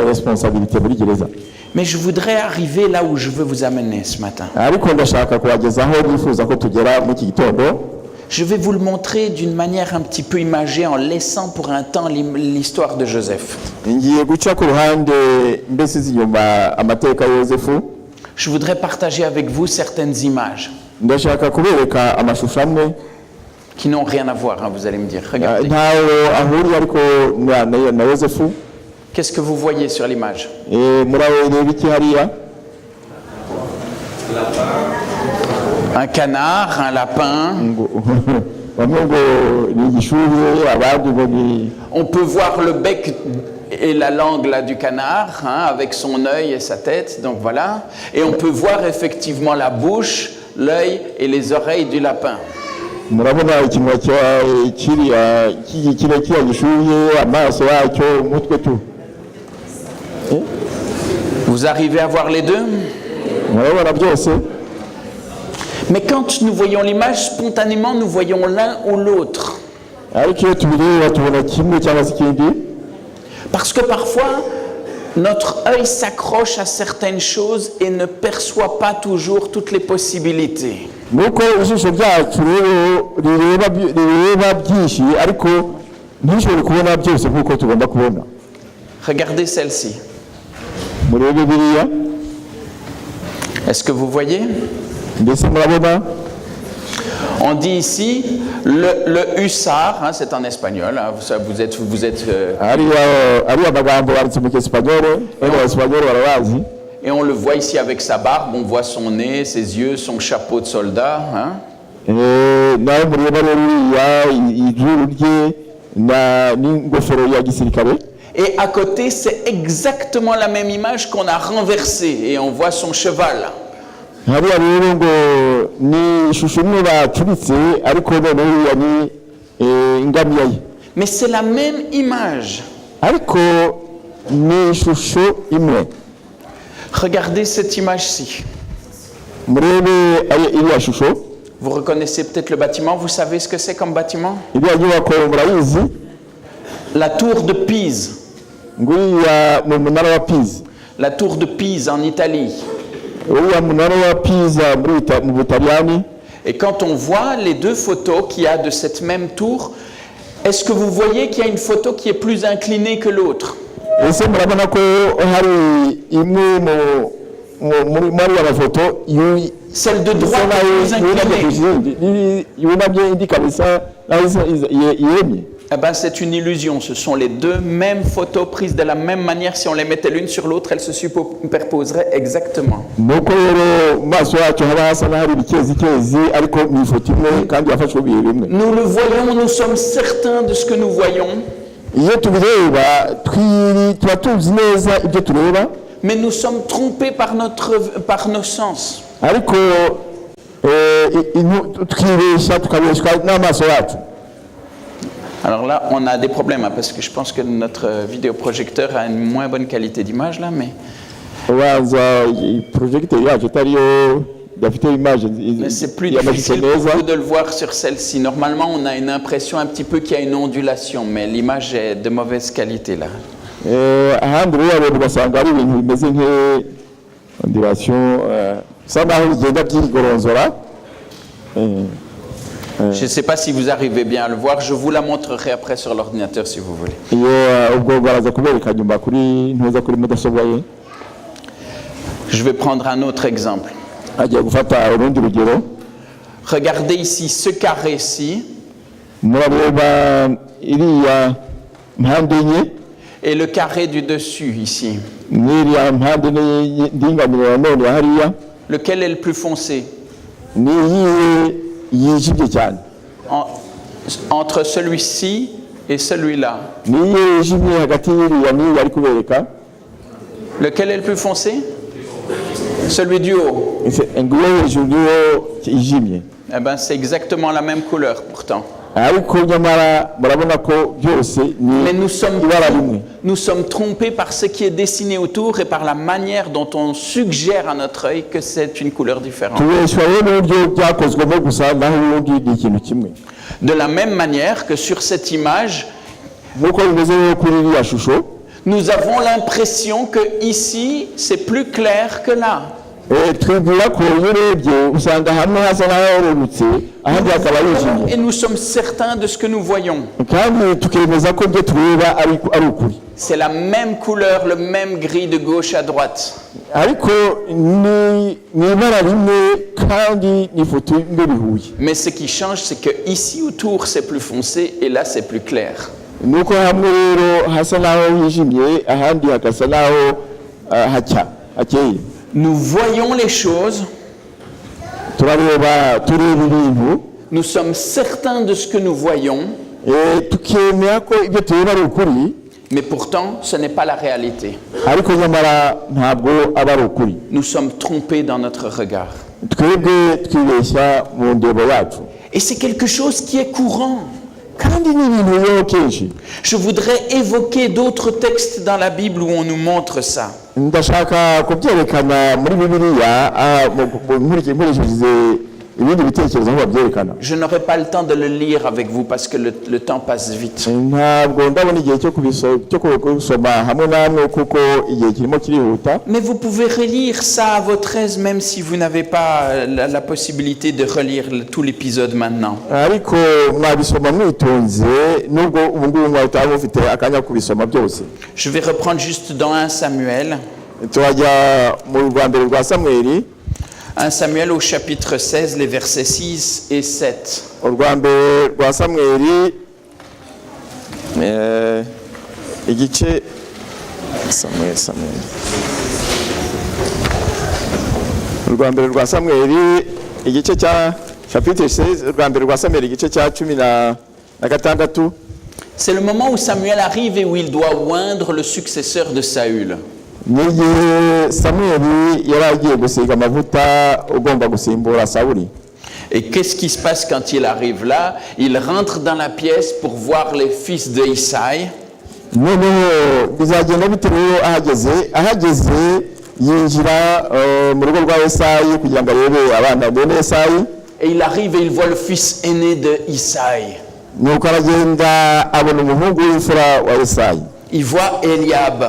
Speaker 3: responsabilité muri gereza.
Speaker 2: Mais je voudrais arriver là où je veux vous amener ce matin.
Speaker 3: Ariko ndashaka kubagezaho nifuza ko tugera mu iki gitondo.
Speaker 2: Je vais vous le montrer d'une manière un petit peu imagée en laissant pour un temps l'histoire de Joseph.
Speaker 3: Ngiye guca ku ruhande mbese z'inyuma amateka ya Yosefu.
Speaker 2: Je voudrais partager avec vous certaines images
Speaker 3: Ndashaka kubereka amashusho amwe
Speaker 2: qui n'ont rien à voir, hein, vous allez me dire. Regardez.
Speaker 3: ntawe ahuriye ariko na Yosefu.
Speaker 2: Qu'est-ce que vous voyez sur l'image?
Speaker 3: Murareba iki hariya?
Speaker 2: Un canard, un lapin. On peut voir le bec et la langue là du canard, hein, avec son œil et sa tête, donc voilà. Et on peut voir effectivement la bouche, l'œil et les oreilles du lapin. Vous arrivez à voir les deux? Mais quand nous voyons l'image, spontanément, nous voyons l'un ou l'autre. Parce que parfois, notre œil s'accroche à certaines choses et ne perçoit pas toujours toutes les possibilités. Regardez celle-ci. Est-ce que vous voyez? On dit ici le hussard, hein, c'est en espagnol, hein, vous êtes et on le voit ici avec sa barbe, on voit son nez, ses yeux, son chapeau de soldat. Hein. Et à côté, c'est exactement la même image qu'on a renversée et on voit son cheval. Mais c'est la même image. Regardez cette image-ci. Vous reconnaissez peut-être le bâtiment, vous savez ce que c'est comme bâtiment? La tour de Pise. La tour de Pise en Italie. Et quand on voit les deux photos qu'il y a de cette même tour, est-ce que vous voyez qu'il y a une photo qui est plus inclinée que l'autre? Celle de droite est plus inclinée. Eh ben, c'est une illusion. Ce sont les deux mêmes photos prises de la même manière. Si on les mettait l'une sur l'autre, elles se superposeraient exactement. Nous le voyons, nous sommes certains de ce que nous voyons. Mais nous sommes trompés par nos sens. Alors là, on a des problèmes, hein, parce que je pense que notre vidéoprojecteur a une moins bonne qualité d'image là, mais c'est plus difficile pour vous de le voir sur celle-ci. Normalement, on a une impression un petit peu qu'il y a une ondulation, mais l'image est de mauvaise qualité là. Je ne sais pas si vous arrivez bien à le voir, je vous la montrerai après sur l'ordinateur si vous voulez. Je vais prendre un autre exemple. Regardez ici ce carré-ci
Speaker 3: murareba iriya mpande enye
Speaker 2: et le carré du dessus ici.
Speaker 3: n'iriya mpande ndinganire nanone hariya
Speaker 2: Lequel est le plus foncé?
Speaker 3: n'iyihe yijimye cyane
Speaker 2: Entre celui-ci et celui-là.
Speaker 3: n'iyihe yijimye hagati y'iriya n'iyi ari kubereka
Speaker 2: Lequel est le plus foncé? Celui du haut.
Speaker 3: nguwo hejuru niwo yijimye
Speaker 2: Eh ben, c'est exactement la même couleur pourtant.
Speaker 3: ariko nyamara murabona ko byose
Speaker 2: Mais
Speaker 3: ni
Speaker 2: nous
Speaker 3: ibara rimwe
Speaker 2: sommes trompés par ce qui est dessiné autour et par la manière dont on suggère à notre œil que c'est une couleur différente.
Speaker 3: tubeshywa rero n'uburyo byakozwemo gusa naho ubundi ni ikintu kimwe
Speaker 2: De la même manière que sur cette image,
Speaker 3: nk'uko bimeze rero kuri iriya shusho
Speaker 2: nous avons l'impression que ici c'est plus clair que là.
Speaker 3: twibwira ko iyo urebye usanga hamwe hasa n'ahororutse ahandi hakaba hijimye
Speaker 2: Et nous sommes certains de ce que nous voyons.
Speaker 3: kandi tukemeza ko ibyo tureba ari ukuri
Speaker 2: C'est la même couleur, le même gris de gauche à droite.
Speaker 3: ariko ni ibara rimwe kandi n'ifoto imwe bihuye
Speaker 2: Mais ce qui change, c'est que ici autour c'est plus foncé et là c'est plus clair.
Speaker 3: ni uko hamwe rero hasa n'aho hijimye ahandi hagasa n'aho hakeye
Speaker 2: Nous voyons les choses,
Speaker 3: tureba ibintu
Speaker 2: nous sommes certains de ce que nous voyons,
Speaker 3: tukemera ko ibyo tureba ari ukuri
Speaker 2: mais pourtant ce n'est pas la réalité.
Speaker 3: ariko nyamara ntabwo aba ari ukuri
Speaker 2: Nous sommes trompés dans notre regard.
Speaker 3: twebwe twibeshya mu ndebo yacu
Speaker 2: Et c'est quelque chose qui est courant.
Speaker 3: kandi ni ibintu bibaho kenshi
Speaker 2: Je voudrais évoquer d'autres textes dans la Bible où on nous montre ça.
Speaker 3: ndashaka kubyerekana muri bibiliya nkurikije ibindi bitekerezo aho babyerekana
Speaker 2: Je n'aurai pas le temps de le lire avec vous parce que le temps passe vite.
Speaker 3: ntabwo ndabona igihe cyo kubisoma hamwe namwe kuko igihe kirimo kirihuta
Speaker 2: Mais vous pouvez relire ça à votre aise même si vous n'avez pas la possibilité de relire tout l'épisode maintenant.
Speaker 3: ariko mwabisoma mwitonze nubwo ubu ngubu mwahita mufite akanya ko kubisoma byose
Speaker 2: Je vais reprendre juste dans 1 Samuel.
Speaker 3: turajya mu rwa mbere rwa samweli
Speaker 2: 1 Samuel au chapitre 16, les versets 6 et 7.
Speaker 3: urwa mbere rwa samweli igice urwa mbere rwa samweli igice cya chapitre 16 urwa mbere rwa samweli igice cya 16.
Speaker 2: C'est le moment où Samuel arrive et où il doit oindre le successeur de Saül.
Speaker 3: n'igihe samweli yari agiye gusiga amavuta ugomba gusimbura sawuli
Speaker 2: Et qu'est-ce qui se passe quand il arrive là? Il rentre dans la pièce pour voir les fils de Isaïe.
Speaker 3: noneho bizagenda bite rero ahageze yinjira mu rugo rwa Yesayi kugira ngo arebe abana bene Yesayi
Speaker 2: Et il arrive et il voit le fils aîné de Isaïe.
Speaker 3: nuko aragenda abona umuhungu w'imfura wa Yesayi
Speaker 2: Il voit Eliab.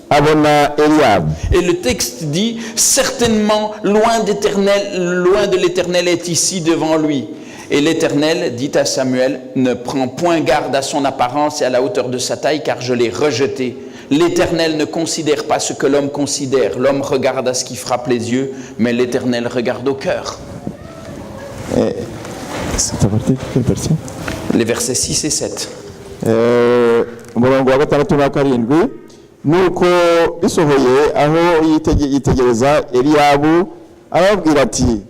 Speaker 3: abona Eliab
Speaker 2: Et le texte dit, certainement, loin de l'Éternel est ici devant lui. Et l'Éternel dit à Samuel, ne prends point garde à son apparence et à la hauteur de sa taille, car je l'ai rejeté. L'Éternel ne considère pas ce que l'homme considère. L'homme regarde à ce qui frappe les yeux, mais l'Éternel regarde au cœur. Les versets 6 et 7.
Speaker 3: umurongo wa 6 na 7 nuko bisohoye aho yitegereza Eliyabu arabwira ati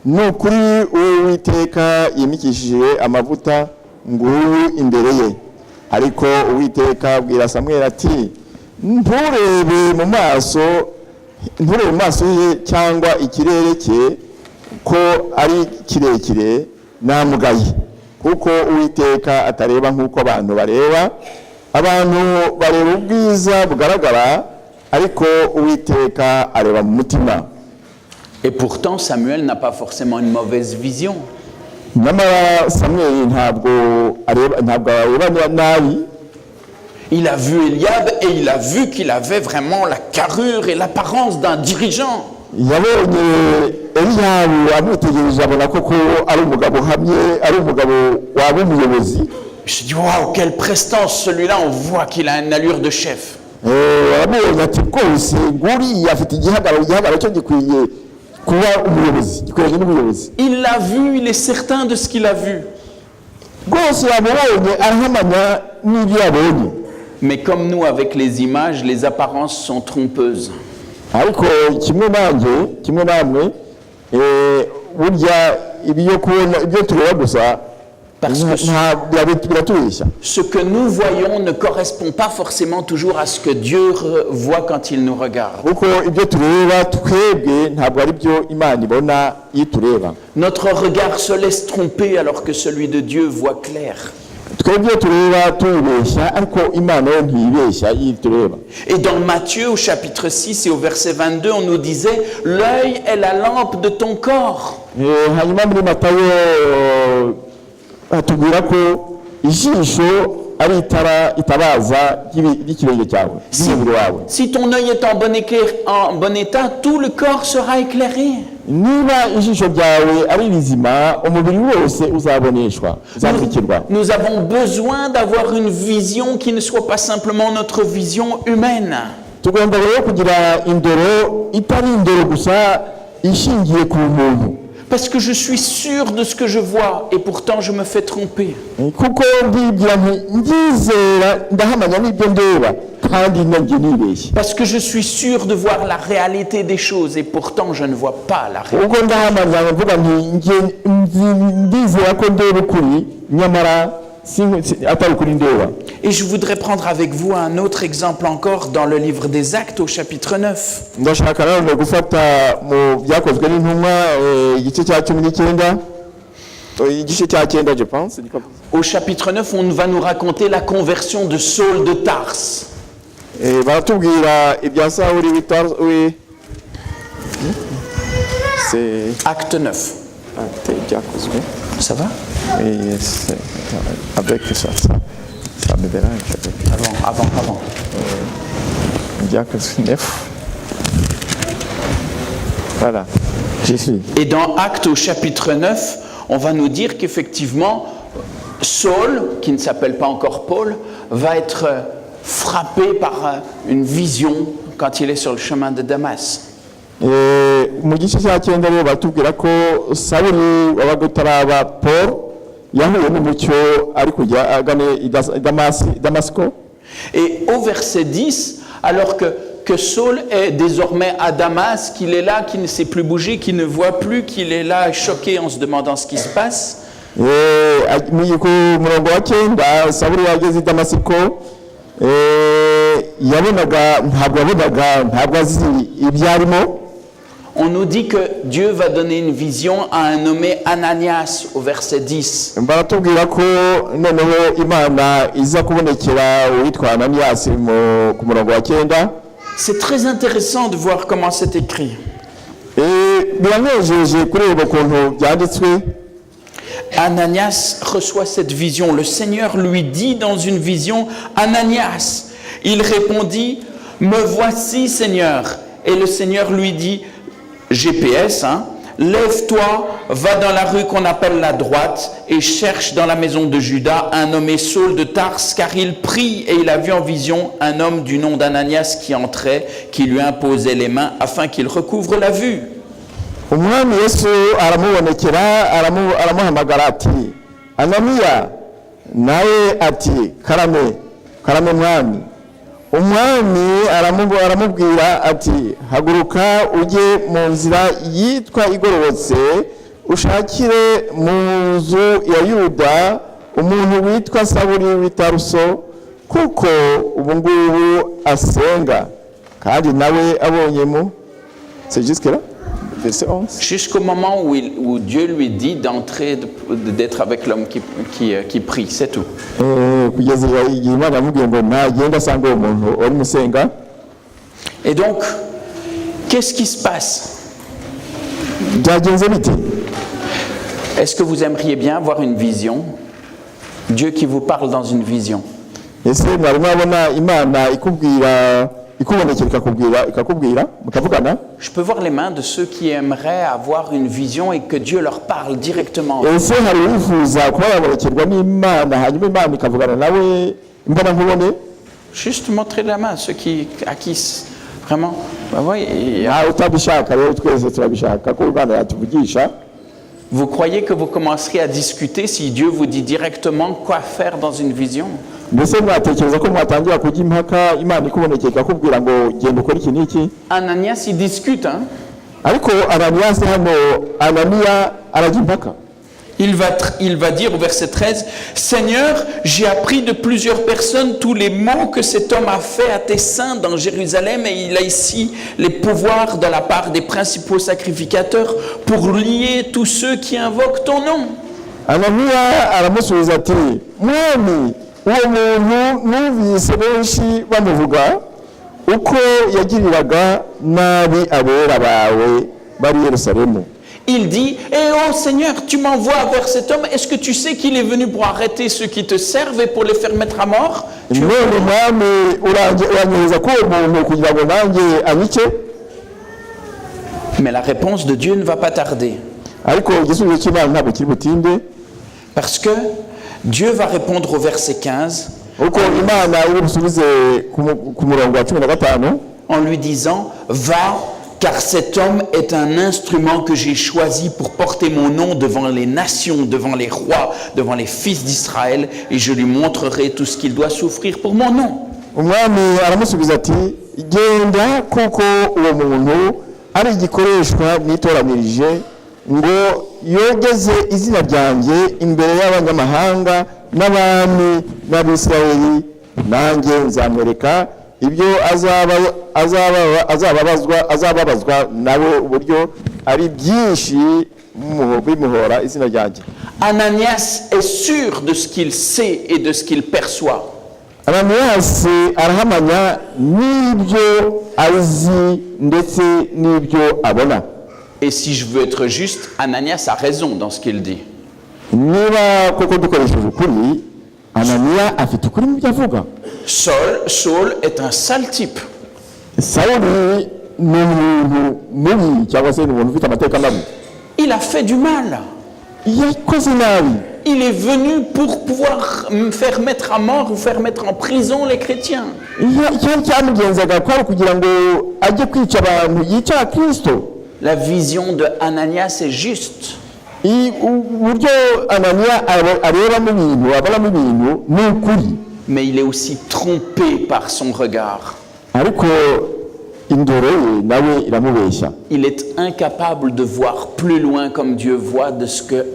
Speaker 3: nukuri Uwiteka yimikishije amavuta nguyu imbere ye ariko Uwiteka abwira Samweli ati nturebe mu maso ye cyangwa ikirere cye ko ari kirekire namugaye kuko Uwiteka atareba nk'uko abantu bareba ubwiza bugaragara ariko Uwiteka areba mu mutima.
Speaker 2: Et pourtant Samuel n'a pas forcément une mauvaise vision.
Speaker 3: nyamara Samweli ntabwo areba nabi.
Speaker 2: Il a vu Eliab et il a vu qu'il avait vraiment la carrure et l'apparence d'un dirigeant.
Speaker 3: yabonye Eliyabu amwitegereje abona koko ari umugabo uhamye ari umugabo waba umuyobozi.
Speaker 2: Je dis waouh, quelle prestance celui-là, on voit qu'il a une allure de chef.
Speaker 3: amubonye ati rwose nguriya afite igihagararo cyo gikwiye kuba umuyobozi gikoranye n'ubuyobozi
Speaker 2: Il l'a vu, il est certain de ce qu'il a vu.
Speaker 3: rwose yamubonye arahamanya n'ibyo yabonye.
Speaker 2: Mais comme nous, avec les images, les apparences sont trompeuses.
Speaker 3: ariko kimwe namwe burya ibyo tureba gusa
Speaker 2: Parce que
Speaker 3: biratubeshya.
Speaker 2: ce que nous voyons ne correspond pas forcément toujours à ce que Dieu voit quand il nous regarde.
Speaker 3: kuko ibyo tureba twebwe ntabwo ari byo Imana ibona iyo tureba.
Speaker 2: Notre regard se laisse tromper alors que celui de Dieu voit clair.
Speaker 3: twebwe tureba tubeshya ariko Imana yo ntibeshya iyo tureba.
Speaker 2: Et dans Matthieu au chapitre 6 et au verset 22, on nous disait « L'œil est la lampe de ton corps ».
Speaker 3: hanyuma muri Matayo atubwira ko ijisho ari itara itabaza ry'ikirenge cyawe ry'umubiri wawe.
Speaker 2: Si ton œil est en bon état, tout le corps sera éclairé.
Speaker 3: niba ijisho ryawe ari rizima umubiri wose uzaboneshwa uzamurikirwa.
Speaker 2: Nous avons besoin d'avoir une vision qui ne soit pas simplement notre vision humaine.
Speaker 3: tugomba rero kugira indoro itari indoro gusa ishingiye ku muntu.
Speaker 2: Parce que je suis sûr de ce que je vois et pourtant je me fais tromper.
Speaker 3: kuko ndibwira nti ndizera ndahamanya n'ibyo ndeba kandi nanjye nibeshye.
Speaker 2: Parce que je suis sûr de voir la réalité des choses et pourtant je ne vois pas la réalité.
Speaker 3: ubwo ndahamanya mvuga nti ndizera ko ndeba ukuri nyamara atari ukuri ndeba.
Speaker 2: Et je voudrais prendre avec vous un autre exemple encore dans le livre des Actes au chapitre 9.
Speaker 3: ndashaka nanone gufata mu byakozwe n'intumwa igice cya 19 igice cya 9 je pense.
Speaker 2: Au chapitre 9, on va nous raconter la conversion de Saul de Tarse.
Speaker 3: baratubwira ibya Sawuli w'i c'est
Speaker 2: Acte 9.
Speaker 3: acte byakozwe.
Speaker 2: Ça va?
Speaker 3: Et c'est avec ça me dérange.
Speaker 2: Avant.
Speaker 3: Byakozwe 9. Voilà, j'y suis.
Speaker 2: Et dans Actes au chapitre 9, on va nous dire qu'effectivement, Saul, qui ne s'appelle pas encore Paul, va être frappé par une vision quand il est sur le chemin de Damas.
Speaker 3: mu gice cya 9 rero batubwira ko Sawuli wabaga utaraba Paul yahuye n'umucyo ari kujya agane i Damasco.
Speaker 2: Et au verset 10, alors que Saul est désormais à Damas, qu'il est là, qu'il ne sait plus bouger, qu'il ne voit plus, qu'il est là choqué en se demandant ce qui se passe.
Speaker 3: Ku murongo wa 9 Sawuli yageze i Damasiko ntabwo azi ibyarimo.
Speaker 2: On nous dit que Dieu va donner une vision à un nommé Ananias au verset 10.
Speaker 3: baratubwira ko noneho Imana iza kubonekera uwitwa Ananias ku murongo wa 9.
Speaker 2: C'est très intéressant de voir comment c'est écrit.
Speaker 3: biranejeje kureba ukuntu byanditswe.
Speaker 2: Ananias reçoit cette vision. Le Seigneur lui dit dans une vision, Ananias. Il répondit, me voici Seigneur. Et le Seigneur lui dit, GPS, lève-toi, va dans la rue qu'on appelle la droite et cherche dans la maison de Judas un nommé Saul de Tarse, car il prie et il a vu en vision un homme du nom d'Ananias qui entrait, qui lui imposait les mains afin qu'il recouvre la vue.
Speaker 3: umwami Yesu aramubonekera aramuhamagara ati Ananiya, nawe ati karame mwami. umwami aramubwira ati haguruka ujye mu nzira yitwa igororotse ushakire mu nzu ya Yuda umuntu witwa Sawuli w'i Taruso kuko ubu ngubu asenga kandi nawe abonyemo. C'est jusque là verset 11.
Speaker 2: Jusqu'au moment où Dieu lui dit d'entrer, d'être avec l'homme qui prie, c'est tout. Et donc, qu'est-ce qui se passe? Est-ce que vous aimeriez bien avoir une vision? Dieu qui vous parle dans une vision. Je peux voir les mains de ceux qui aimeraient avoir une vision et que Dieu leur parle directement.
Speaker 3: Juste
Speaker 2: montrer la main, ceux à qui Vraiment. Bah oui,
Speaker 3: utabishaka rero twese turabishaka ko Imana yatuvugisha.
Speaker 2: vous croyez que vous commencerez à discuter si Dieu vous dit directement quoi faire dans une vision?
Speaker 3: Mbese mwatekereza ko mwatangira kujya impaka Imana ikubonekeka kubwira ngo genda ukora iki n'iki?
Speaker 2: Ananias, il discute, hein?
Speaker 3: Ariko Ananias hano Anania arajya impaka.
Speaker 2: Il va dire au verset 13, « Seigneur, j'ai appris de plusieurs personnes tous les maux que cet homme a fait à tes saints dans Jérusalem et il a ici les pouvoirs de la part des principaux sacrificateurs pour lier tous ceux qui invoquent ton nom. »
Speaker 3: Anania aramusubiza ati mwami uwo muntu numvise benshi bamuvuga uko yagiriraga nabi abera bawe bari Yerusalemu.
Speaker 2: Il dit, « Eh oh Seigneur, tu m'envoies vers cet homme, est-ce que tu sais qu'il est venu pour arrêter ceux qui te servent et pour les faire mettre à mort ?» Mais la réponse de Dieu ne va pas tarder. Parce que Dieu va répondre au verset 15 en lui disant, « Va, car cet homme est un instrument que j'ai choisi pour porter mon nom devant les nations, devant les rois, devant les fils d'Israël, et je lui montrerai tout ce qu'il doit souffrir pour mon nom. »
Speaker 3: Umwami aramusubiza ati genda kuko uwo muntu ari igikoreshwa nitoranirije ngo yogeze izina ryanjye imbere y'abanyamahanga n'abami n'Abisirayeli, nanjye nzamwereka ibyo azababazwa nawe uburyo ari byinshi bimuhora izina ryanjye.
Speaker 2: Ananias est sûr de ce qu'il sait et de ce qu'il perçoit.
Speaker 3: Ananias arahamanya n'ibyo azi ndetse n'ibyo abona.
Speaker 2: Et si je veux être juste, Ananias a raison dans ce qu'il dit.
Speaker 3: Niba koko dukoresheje ukuri, Anania afite ukuri mu byo avuga.
Speaker 2: Saul est un sale type.
Speaker 3: Sawuli ni umuntu mubi cyangwa se ni umuntu ufite amateka mabi.
Speaker 2: Il a fait du mal.
Speaker 3: Yakoze nabi.
Speaker 2: Il est venu pour pouvoir faire mettre à mort ou faire mettre en prison les chrétiens.
Speaker 3: Cyamugenzaga kwari kugira ngo ajye kwica abantu yica Kristo.
Speaker 2: La vision de Ananias est juste.
Speaker 3: Uburyo Anania areba mu bintu abona mu bintu ni ukuri.
Speaker 2: Mais il est aussi trompé par son regard.
Speaker 3: Ariko indoro ye nawe iramubeshya.
Speaker 2: Il est incapable de voir plus loin comme Dieu voit de ce que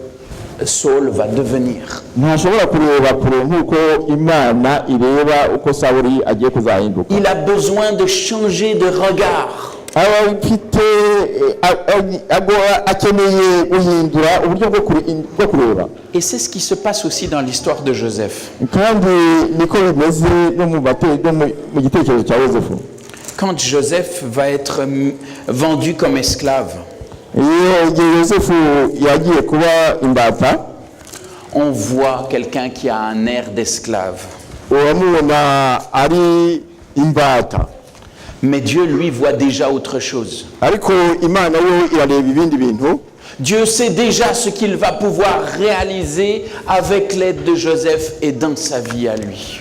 Speaker 2: Saul va devenir.
Speaker 3: Ntashobora kureba kure nk'uko Imana ireba uko Sawuli agiye kuzahinduka.
Speaker 2: Il a besoin de changer de regard. Et c'est ce qui se passe aussi dans l'histoire de Joseph. Quand Joseph va être vendu comme esclave, on voit quelqu'un qui a un air d'esclave. Mais Dieu, lui, voit déjà autre chose. Dieu sait déjà ce qu'il va pouvoir réaliser avec l'aide de Joseph et dans sa vie à lui.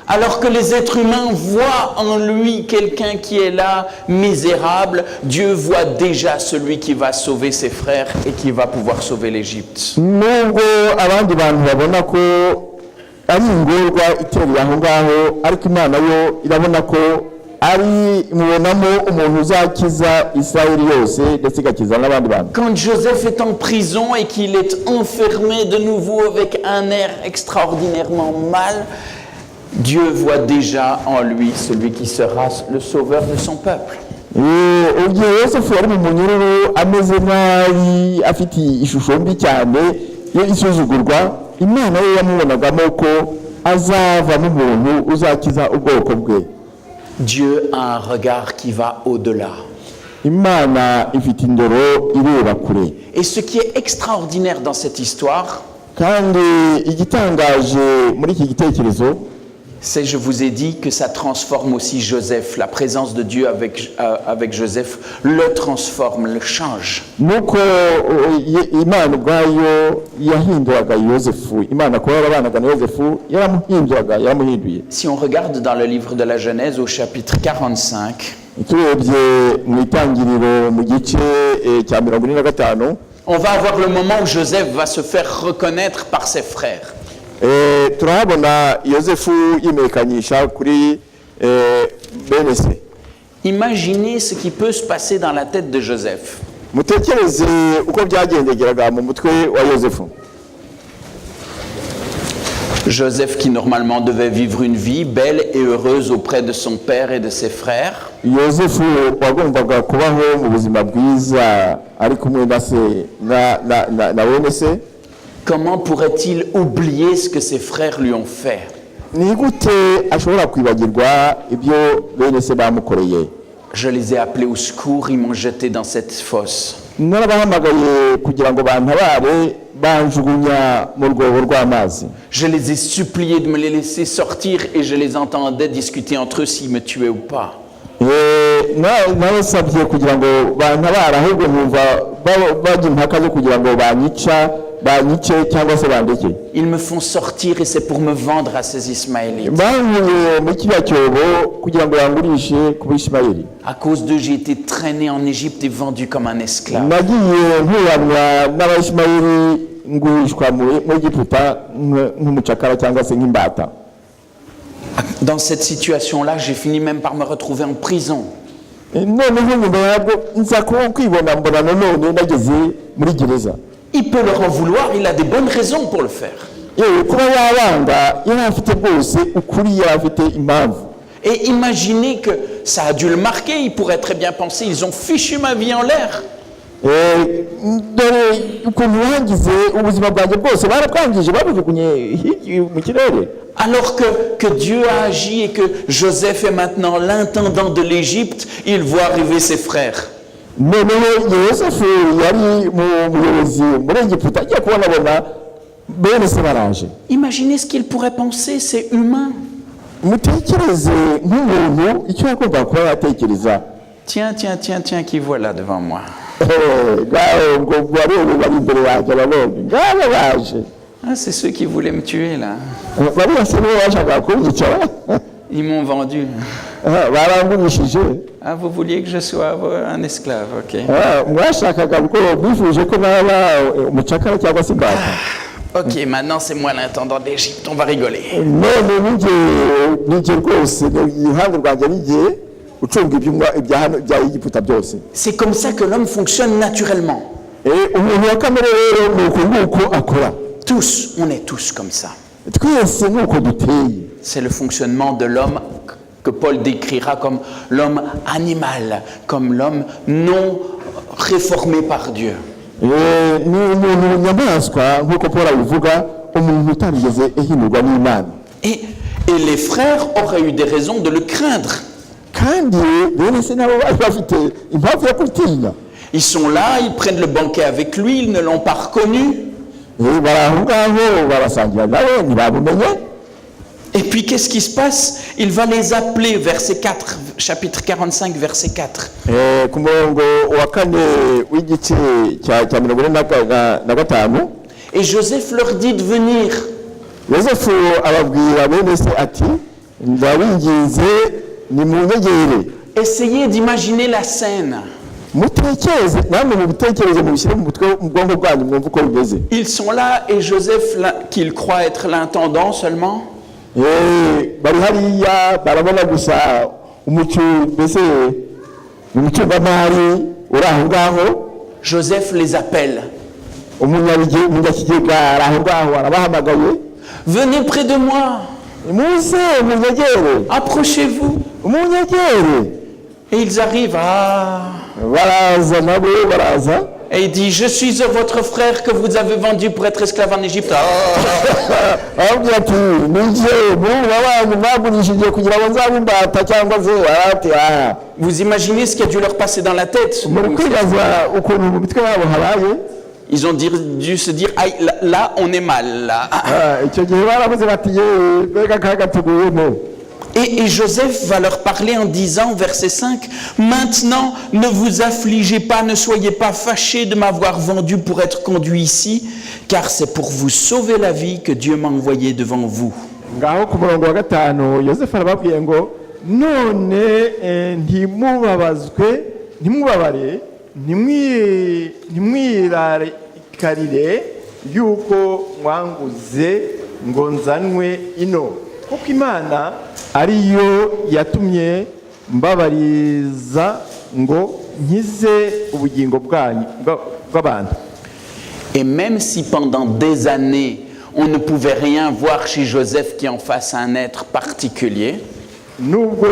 Speaker 2: Alors que les êtres humains voient en lui quelqu'un qui est là, misérable, Dieu voit déjà celui qui va sauver ses frères et qui va pouvoir sauver l'Égypte.
Speaker 3: ari ingorwa itereye aho ngaho, ariko Imana yo irabona ko ari mubonamo umuntu uzakiza Israeli yose ndetse igakiza n'abandi bantu.
Speaker 2: Quand Joseph est en prison et qu'il est enfermé de nouveau avec un air extraordinairement mal, Dieu voit déjà en lui celui qui sera le sauveur de son peuple.
Speaker 3: Ubwo Yosefu ari mu munyururu ameze nabi, afite ishusho mbi cyane yo isuzugurwa, Imana yo yamubonagamo ko azavamo umuntu uzakiza ubwoko bwe.
Speaker 2: Dieu a un regard qui va au-delà.
Speaker 3: Imana ifite indoro ireba kure.
Speaker 2: Et ce qui est extraordinaire dans cette histoire,
Speaker 3: kandi igitangaje muri iki gitekerezo,
Speaker 2: C'est, je vous ai dit que ça transforme aussi Joseph. La présence de Dieu avec Joseph le transforme, le change.
Speaker 3: nuko imana ubwayo yahinduraga yosefu, imana kuba yarabanaga na yosefu yaramuhinduye.
Speaker 2: Si on regarde dans le livre de la Genèse au chapitre 45,
Speaker 3: turebye mu itangiriro mu gice cya 45,
Speaker 2: on va avoir le moment où Joseph va se faire reconnaître par ses frères.
Speaker 3: turahabona yosefu yimenyekanisha kuri bene se.
Speaker 2: Imaginez ce qui peut se passer dans la tête de Joseph.
Speaker 3: mutekereze uko byagendegeraga mu mutwe wa yosefu.
Speaker 2: Joseph qui normalement devait vivre une vie belle et heureuse auprès de son père et de ses frères.
Speaker 3: yosefu wagombaga kubaho mu buzima bwiza ari kumwe na se na bene se.
Speaker 2: Comment pourrait-il oublier ce que ses frères lui ont fait?
Speaker 3: ni gute ashobora kwibagirwa ibyo bene se bamukoreye?
Speaker 2: Je les ai appelés au secours, ils m'ont jeté dans cette fosse.
Speaker 3: narabahamagaye kugira ngo bantabare banjugunya mu rwobo rw'amazi.
Speaker 2: Je les ai suppliés de me les laisser sortir et je les entendais discuter entre eux s'ils me tuaient ou pas.
Speaker 3: nabasabye kugira ngo bantabare ahubwo numva bajya impaka zo kugira ngo banyice cyangwa se bandeke.
Speaker 2: Ils me font sortir et c'est pour me vendre à ces Ismaélites.
Speaker 3: bankuye mu kiriya cyobo kugira ngo bangurishe ku Bishimayeli.
Speaker 2: À cause d'eux, j'ai été traîné en Égypte et vendu comme un esclave.
Speaker 3: nagiye nkuranwa n'Abishimayeli ngurishwa mu Egiputa nk'umucakara cyangwa se nk'imbata.
Speaker 2: Dans cette situation-là, j'ai fini même par me retrouver en prison.
Speaker 3: noneho nyuma yabwo nza kwibona mbona nanone nageze muri gereza.
Speaker 2: Il peut leur en vouloir, il a des bonnes raisons pour le faire.
Speaker 3: kuba yabanga yari afite rwose ukuri, yari afite impamvu.
Speaker 2: Et imaginez que ça a dû le marquer, il pourrait très bien penser, ils ont fichu ma vie en l'air.
Speaker 3: dore ukuntu yangize ubuzima bwanjye bwose barabwangije babujugunye mu kirere.
Speaker 2: Alors que Dieu a agi et que Joseph est maintenant l'intendant de l'Égypte, il voit arriver ses frères.
Speaker 3: noneho yosefu yari muyobozi muri Egiputa, agiye kubonabona bene se baraje.
Speaker 2: Imaginez ce qu'il pourrait penser, c'est humain.
Speaker 3: mutekereze nk'umuntu icyo yagombaga kuba yatekereza.
Speaker 2: Tiens, qui voilà devant moi.
Speaker 3: ngo barebe bari imbere yanjye babonye ngabo baje.
Speaker 2: Ah, c'est ceux qui voulaient me tuer là.
Speaker 3: bari bose nibo bashakaga kunyica.
Speaker 2: Ils m'ont vendu.
Speaker 3: barangurishije.
Speaker 2: Ah, vous vouliez que je sois un esclave, ok.
Speaker 3: mwashakaga ko bifuje ko naba umucakara cyangwa se imbata.
Speaker 2: Ok, maintenant c'est moi l'intendant d'Égypte, on va rigoler.
Speaker 3: none n'igihe rwose iruhande rwanjye n'igihe ucunga ibya Egiputa byose.
Speaker 2: C'est comme ça que l'homme fonctionne naturellement.
Speaker 3: umuntu wa kamere rero nuko akora.
Speaker 2: Tous, on est tous comme ça.
Speaker 3: twese nuko duteye.
Speaker 2: C'est le fonctionnement de l'homme que Paul décrira comme l'homme animal, comme l'homme non réformé par Dieu.
Speaker 3: ni umuntu nyamaswa nk'uko Paul abivuga, umuntu utarigeze ihindurwa n'Imana.
Speaker 2: Et les frères auraient eu des raisons de le craindre.
Speaker 3: kandi bene se nabo bari bafite impamvu yo gutinya.
Speaker 2: Ils sont là, ils prennent le banquet avec lui, ils ne l'ont pas reconnu.
Speaker 3: bari aho ngaho barasangira nawe ntibabumenye.
Speaker 2: Et puis qu'est-ce qui se passe? Il va les appeler, verset 4, chapitre 45, verset 4.
Speaker 3: ku murongo wa kane w'igice cya 45.
Speaker 2: Et Joseph leur dit de venir.
Speaker 3: yosefu ababwira bene se ati ndabinginze nimunyegere.
Speaker 2: Essayez d'imaginer la scène.
Speaker 3: mutekereze namwe mubitekereze mubishyire mu bwonko bwanyu mwumve uko bimeze.
Speaker 2: Ils sont là et Joseph, qu'il croit être l'intendant seulement,
Speaker 3: bari hariya barabona gusa mbese umucungamari uri aho ngaho.
Speaker 2: Joseph les appelle.
Speaker 3: umunyakigega ari aho ngaho arabahamagaye.
Speaker 2: Venez près de moi.
Speaker 3: muze munyegere.
Speaker 2: Approchez-vous.
Speaker 3: munyegere.
Speaker 2: Et ils arrivent.
Speaker 3: baraza nabo baraza.
Speaker 2: Et il dit, je suis votre frère que vous avez vendu pour être esclave en Égypte.
Speaker 3: arabwira ati nije mubanyu mwagurishije kugira ngo nzabe imbata cyangwa se ati.
Speaker 2: Vous imaginez ce qui a dû leur passer dans la tête?
Speaker 3: muri kwibaza ukuntu mu mitwe yabo habaye.
Speaker 2: Ils ont dû se dire, aïe, là, on est mal, là.
Speaker 3: icyo gihe baravuze bati yewe mbega akaga tuguyemo.
Speaker 2: Et Joseph va leur parler en disant, verset 5, « Maintenant, ne vous affligez pas, ne soyez pas fâchés de m'avoir vendu pour être conduit ici, car c'est pour vous sauver la vie que Dieu m'a envoyé devant vous. »
Speaker 3: Ngaho ku murongo wa 5 Yosefu arababwiye ngo none ntimubabazwe ntimubabare ntimwirakarire yuko mwanguze ngo nzanwe ino kuko Imana ariyo yatumye mbabariza ngo nkize ubugingo bw'abantu.
Speaker 2: Et même si pendant des années, on ne pouvait rien voir chez Joseph qui en fasse un être particulier,
Speaker 3: nubwo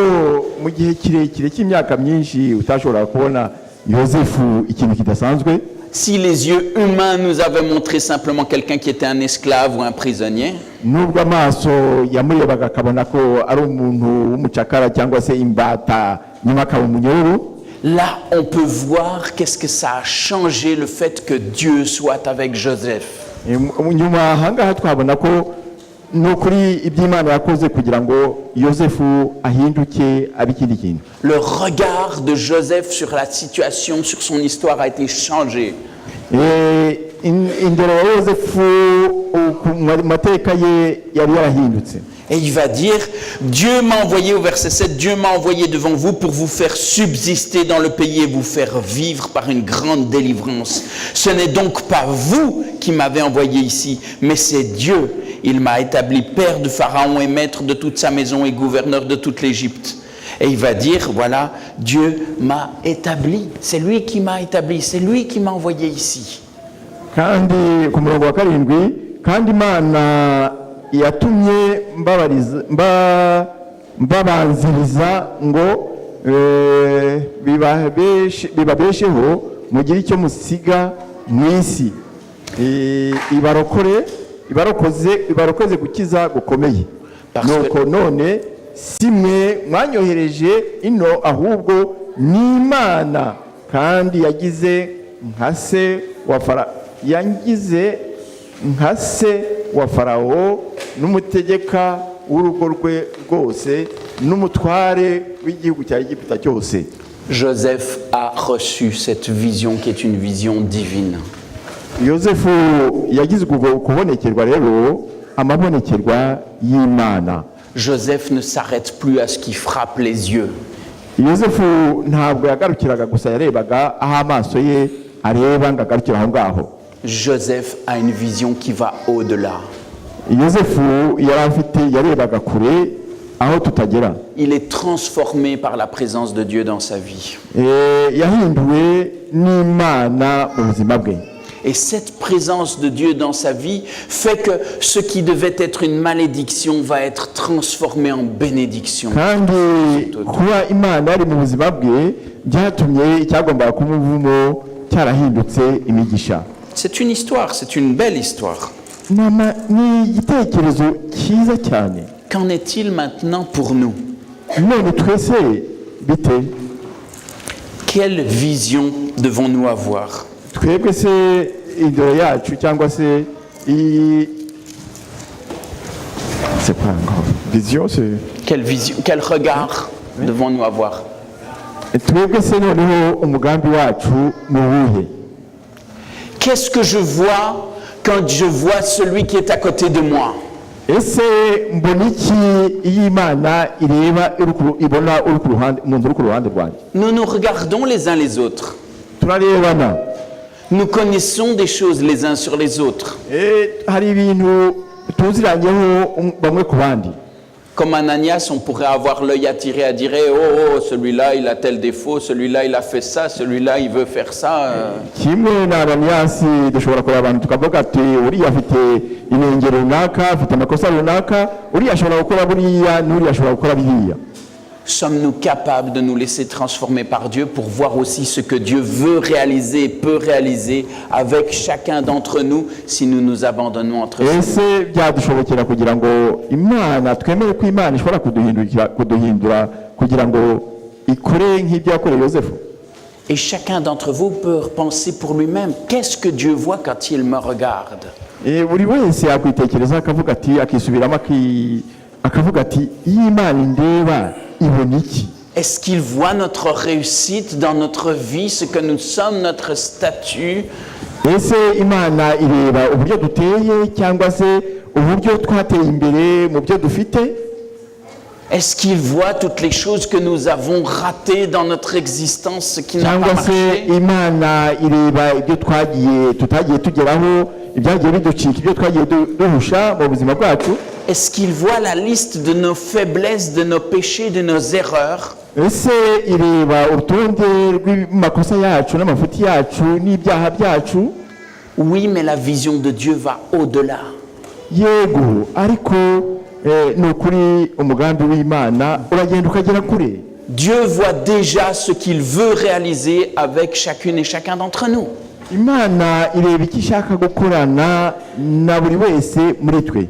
Speaker 3: mu gihe kirekire cy'imyaka myinshi utashobora kubona Yosefu ikintu kidasanzwe,
Speaker 2: si les yeux humains nous avaient montré simplement quelqu'un qui était un esclave ou un prisonnier,
Speaker 3: nubwo amaso yamurebaga akabona ko ari umuntu w'umucakara cyangwa se imbata nyuma akaba umunyururu,
Speaker 2: là on peut voir qu'est-ce que ça a changé le fait que Dieu soit avec Joseph.
Speaker 3: nyuma ahangaha twabona ko nukuri iby'Imana yakoze kugira ngo Yosefu ahinduke abikindi kintu.
Speaker 2: Le regard de Joseph sur la situation, sur son histoire a été changé.
Speaker 3: Indero ya Yosefu mu mateka ye yari yarahindutse.
Speaker 2: Et il va dire, Dieu m'a envoyé, au verset 7, Dieu m'a envoyé devant vous pour vous faire subsister dans le pays et vous faire vivre par une grande délivrance. Ce n'est donc pas vous qui m'avez envoyé ici, mais c'est Dieu. Il m'a établi père de Pharaon et maître de toute sa maison et gouverneur de toute l'Égypte. Et il va dire, voilà, Dieu m'a établi. C'est lui qui m'a établi, c'est lui qui m'a envoyé ici.
Speaker 3: Kandi ku murongo wa 7 kandi Imana yatumye mbabanziriza ngo bibabesheho mugire icyo musiga mu isi, ibarokoze gukiza gukomeye. Nuko none simwe mwanyohereje ino ahubwo ni Imana, kandi yangize nka se wa Farawo n'umutegeka w'urugo rwe rwose n'umutware w'igihugu cya Egiputa cyose.
Speaker 2: Joseph a reçu cette vision qui est une vision divine.
Speaker 3: Yosefu yagize kubonekerwa rero amabonekerwa y'Imana.
Speaker 2: Joseph ne s'arrête plus à ce qui frappe les yeux.
Speaker 3: Yosefu ntabwo yagarukiraga gusa yarebaga aho amaso ye areba ngo agarukire aho ngaho.
Speaker 2: Joseph a une vision qui va au-delà.
Speaker 3: Yosefu yarebaga kure aho tutagera.
Speaker 2: Il est transformé par la présence de Dieu dans sa vie.
Speaker 3: Yahinduwe n'Imana mu buzima bwe.
Speaker 2: Et cette présence de Dieu dans sa vie fait que ce qui devait être une malédiction va être transformé en bénédiction.
Speaker 3: Kandi kuba Imana ari mu buzima bwe byatumye icyagombaga kuba umuvumo cyarahindutse imigisha.
Speaker 2: C'est une histoire, c'est une belle histoire.
Speaker 3: Ni igitekerezo cyiza cyane.
Speaker 2: Qu'en est-il maintenant pour nous?
Speaker 3: None twese bite?
Speaker 2: Quelle vision devons-nous avoir?
Speaker 3: Twebwe se indoro yacu cyangwa se c'est pas encore vision, c'est
Speaker 2: quelle vision, quel regard devons-nous avoir?
Speaker 3: Twebwe se noneho umugambi wacu mubuhe?
Speaker 2: Qu'est-ce que je vois quand je vois celui qui est à côté de moi?
Speaker 3: Ese mbona iki y'Imana ireba ibona uri ku ruhande umuntu uri ku ruhande rwanjye?
Speaker 2: Nous nous regardons les uns les autres.
Speaker 3: Turarebana.
Speaker 2: Nous connaissons des choses les uns sur les autres.
Speaker 3: Hari ibintu tuziranyeho bamwe ku bandi.
Speaker 2: Comme Ananias, on pourrait avoir l'œil attiré à dire oh, celui-là il a tel défaut, celui-là il a fait ça, celui-là il veut faire ça.
Speaker 3: Kimwe na Ananias dushobora kureba abantu tukavuga ati uriya afite inengero runaka, afite amakosa runaka, uriya ashobora gukora buriya n'uriya ashobora gukora biriya.
Speaker 2: Sommes-nous capables de nous laisser transformer par Dieu pour voir aussi ce que Dieu veut réaliser, peut réaliser avec chacun d'entre nous si nous nous abandonnons entre eux?
Speaker 3: Ese byadushobokera kugira ngo Imana twemere ko Imana ishobora kuduhindura kugira ngo ikore nk'ibyo yakoreye Yosefu.
Speaker 2: Et chacun d'entre vous peut penser pour lui-même, qu'est-ce que Dieu voit quand il me regarde?
Speaker 3: buri wese yakwitekereza akavuga ati akisubiramo akavuga ati iyi Imana indeba ibona iki?
Speaker 2: Est-ce qu'il voit notre réussite dans notre vie, ce que nous sommes, notre statut?
Speaker 3: ese Imana ireba uburyo duteye cyangwa se uburyo twateye imbere mu byo dufite?
Speaker 2: Est-ce qu'il voit toutes les choses que nous avons ratées dans notre existence, ce qui n'a pas
Speaker 3: cyangwa se
Speaker 2: marché?
Speaker 3: Imana ireba ibyo tutagiye tugeraho, ibyagiye biducika, ibyo twagiye duhusha mu buzima bwacu?
Speaker 2: Est-ce qu'il voit la liste de nos faiblesses, de nos péchés, de nos erreurs?
Speaker 3: ese ireba urutonde rw'amakosa yacu n'amafuti yacu n'ibyaha byacu?
Speaker 2: Oui, mais la vision de Dieu va au-delà.
Speaker 3: yego ariko ni ukuri umugambi w'Imana uragenda ukagera kure.
Speaker 2: Dieu voit déjà ce qu'il veut réaliser avec chacune et chacun d'entre nous.
Speaker 3: Imana ireba icyo ishaka gukorana na buri wese muri twe.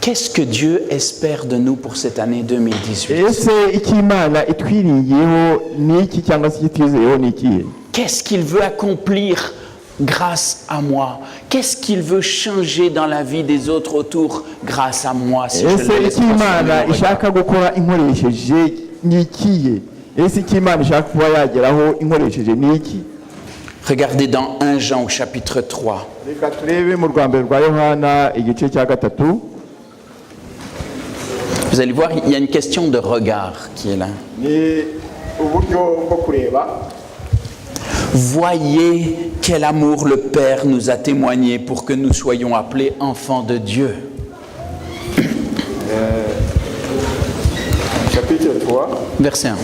Speaker 2: Qu'est-ce que Dieu espère de nous pour cette année 2018?
Speaker 3: ese icyo Imana itwiringiyeho ni iki cyangwa se itwizeyeho ni ikihe?
Speaker 2: Qu'est-ce qu'il veut accomplir grâce à moi? Qu'est-ce qu'il veut changer dans la vie des autres autour grâce à moi? Si je
Speaker 3: ese
Speaker 2: le laisse
Speaker 3: icyo Imana
Speaker 2: passer mon
Speaker 3: ishaka
Speaker 2: regard.
Speaker 3: gukora inkoresheje ni ikihe? ese icyo Imana ishaka kuba yageraho inkoresheje ni iki?
Speaker 2: Regardez dans 1 Jean au chapitre 3.
Speaker 3: reka turebe mu rwa mbere rwa Yohana igice cya 3.
Speaker 2: Vous allez voir, il y a une question de regard qui est là.
Speaker 3: ni uburyo bwo kureba.
Speaker 2: Voyez quel amour le Père nous a témoigné pour que nous soyons appelés enfants de Dieu.
Speaker 3: chapitre 3.
Speaker 2: Verset 1.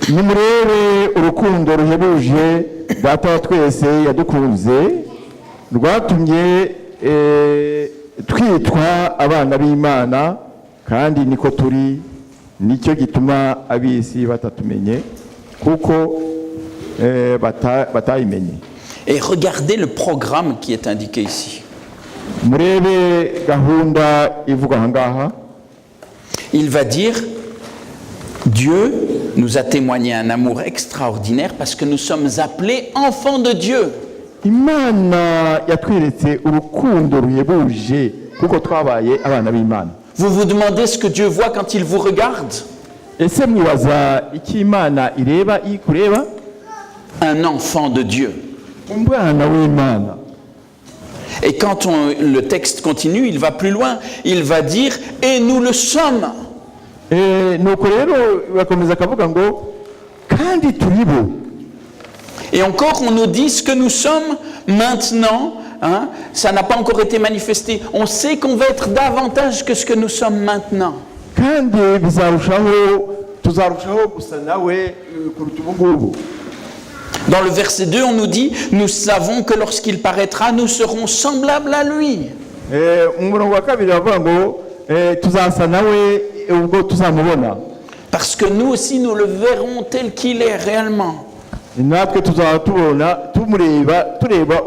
Speaker 3: nimurebe urukundo ruhebuje data wa twese yadukunze rwatumye twitwa abana b'Imana, kandi niko turi. nicyo gituma ab'isi batatumenye kuko batayimenye.
Speaker 2: Et regardez le programme qui est indiqué ici.
Speaker 3: murebe gahunda ivuga aha ngaha.
Speaker 2: Il va dire, Dieu nous a témoigné un amour extraordinaire parce que nous sommes appelés enfants de Dieu.
Speaker 3: Imana yatweretse urukundo ruhebuje kuko twabaye abana b'Imana.
Speaker 2: Vous vous demandez ce que Dieu voit quand il vous regarde?
Speaker 3: ese mwibaza icyo Imana ireba iyo ikureba?
Speaker 2: Un enfant de Dieu.
Speaker 3: umwana w'Imana.
Speaker 2: Et quand le texte continue, il va plus loin. Il va dire, et nous le sommes.
Speaker 3: nuko rero bakomeza akavuga ngo kandi turi bo.
Speaker 2: Et encore, on nous dit ce que nous sommes maintenant. Hein, ça n'a pas encore été manifesté. On sait qu'on va être davantage que ce que nous sommes maintenant.
Speaker 3: kandi tuzarushaho gusa nawe kuruta ubu ngubu.
Speaker 2: Dans le verset 2, on nous dit, nous savons que lorsqu'il paraîtra, nous serons semblables à lui.
Speaker 3: mu murongo wa kabiri bavuga ngo tuzasa nawe ubwo tuzamubona.
Speaker 2: Parce que nous aussi, nous le verrons tel qu'il est réellement.
Speaker 3: natwe tuzaba tureba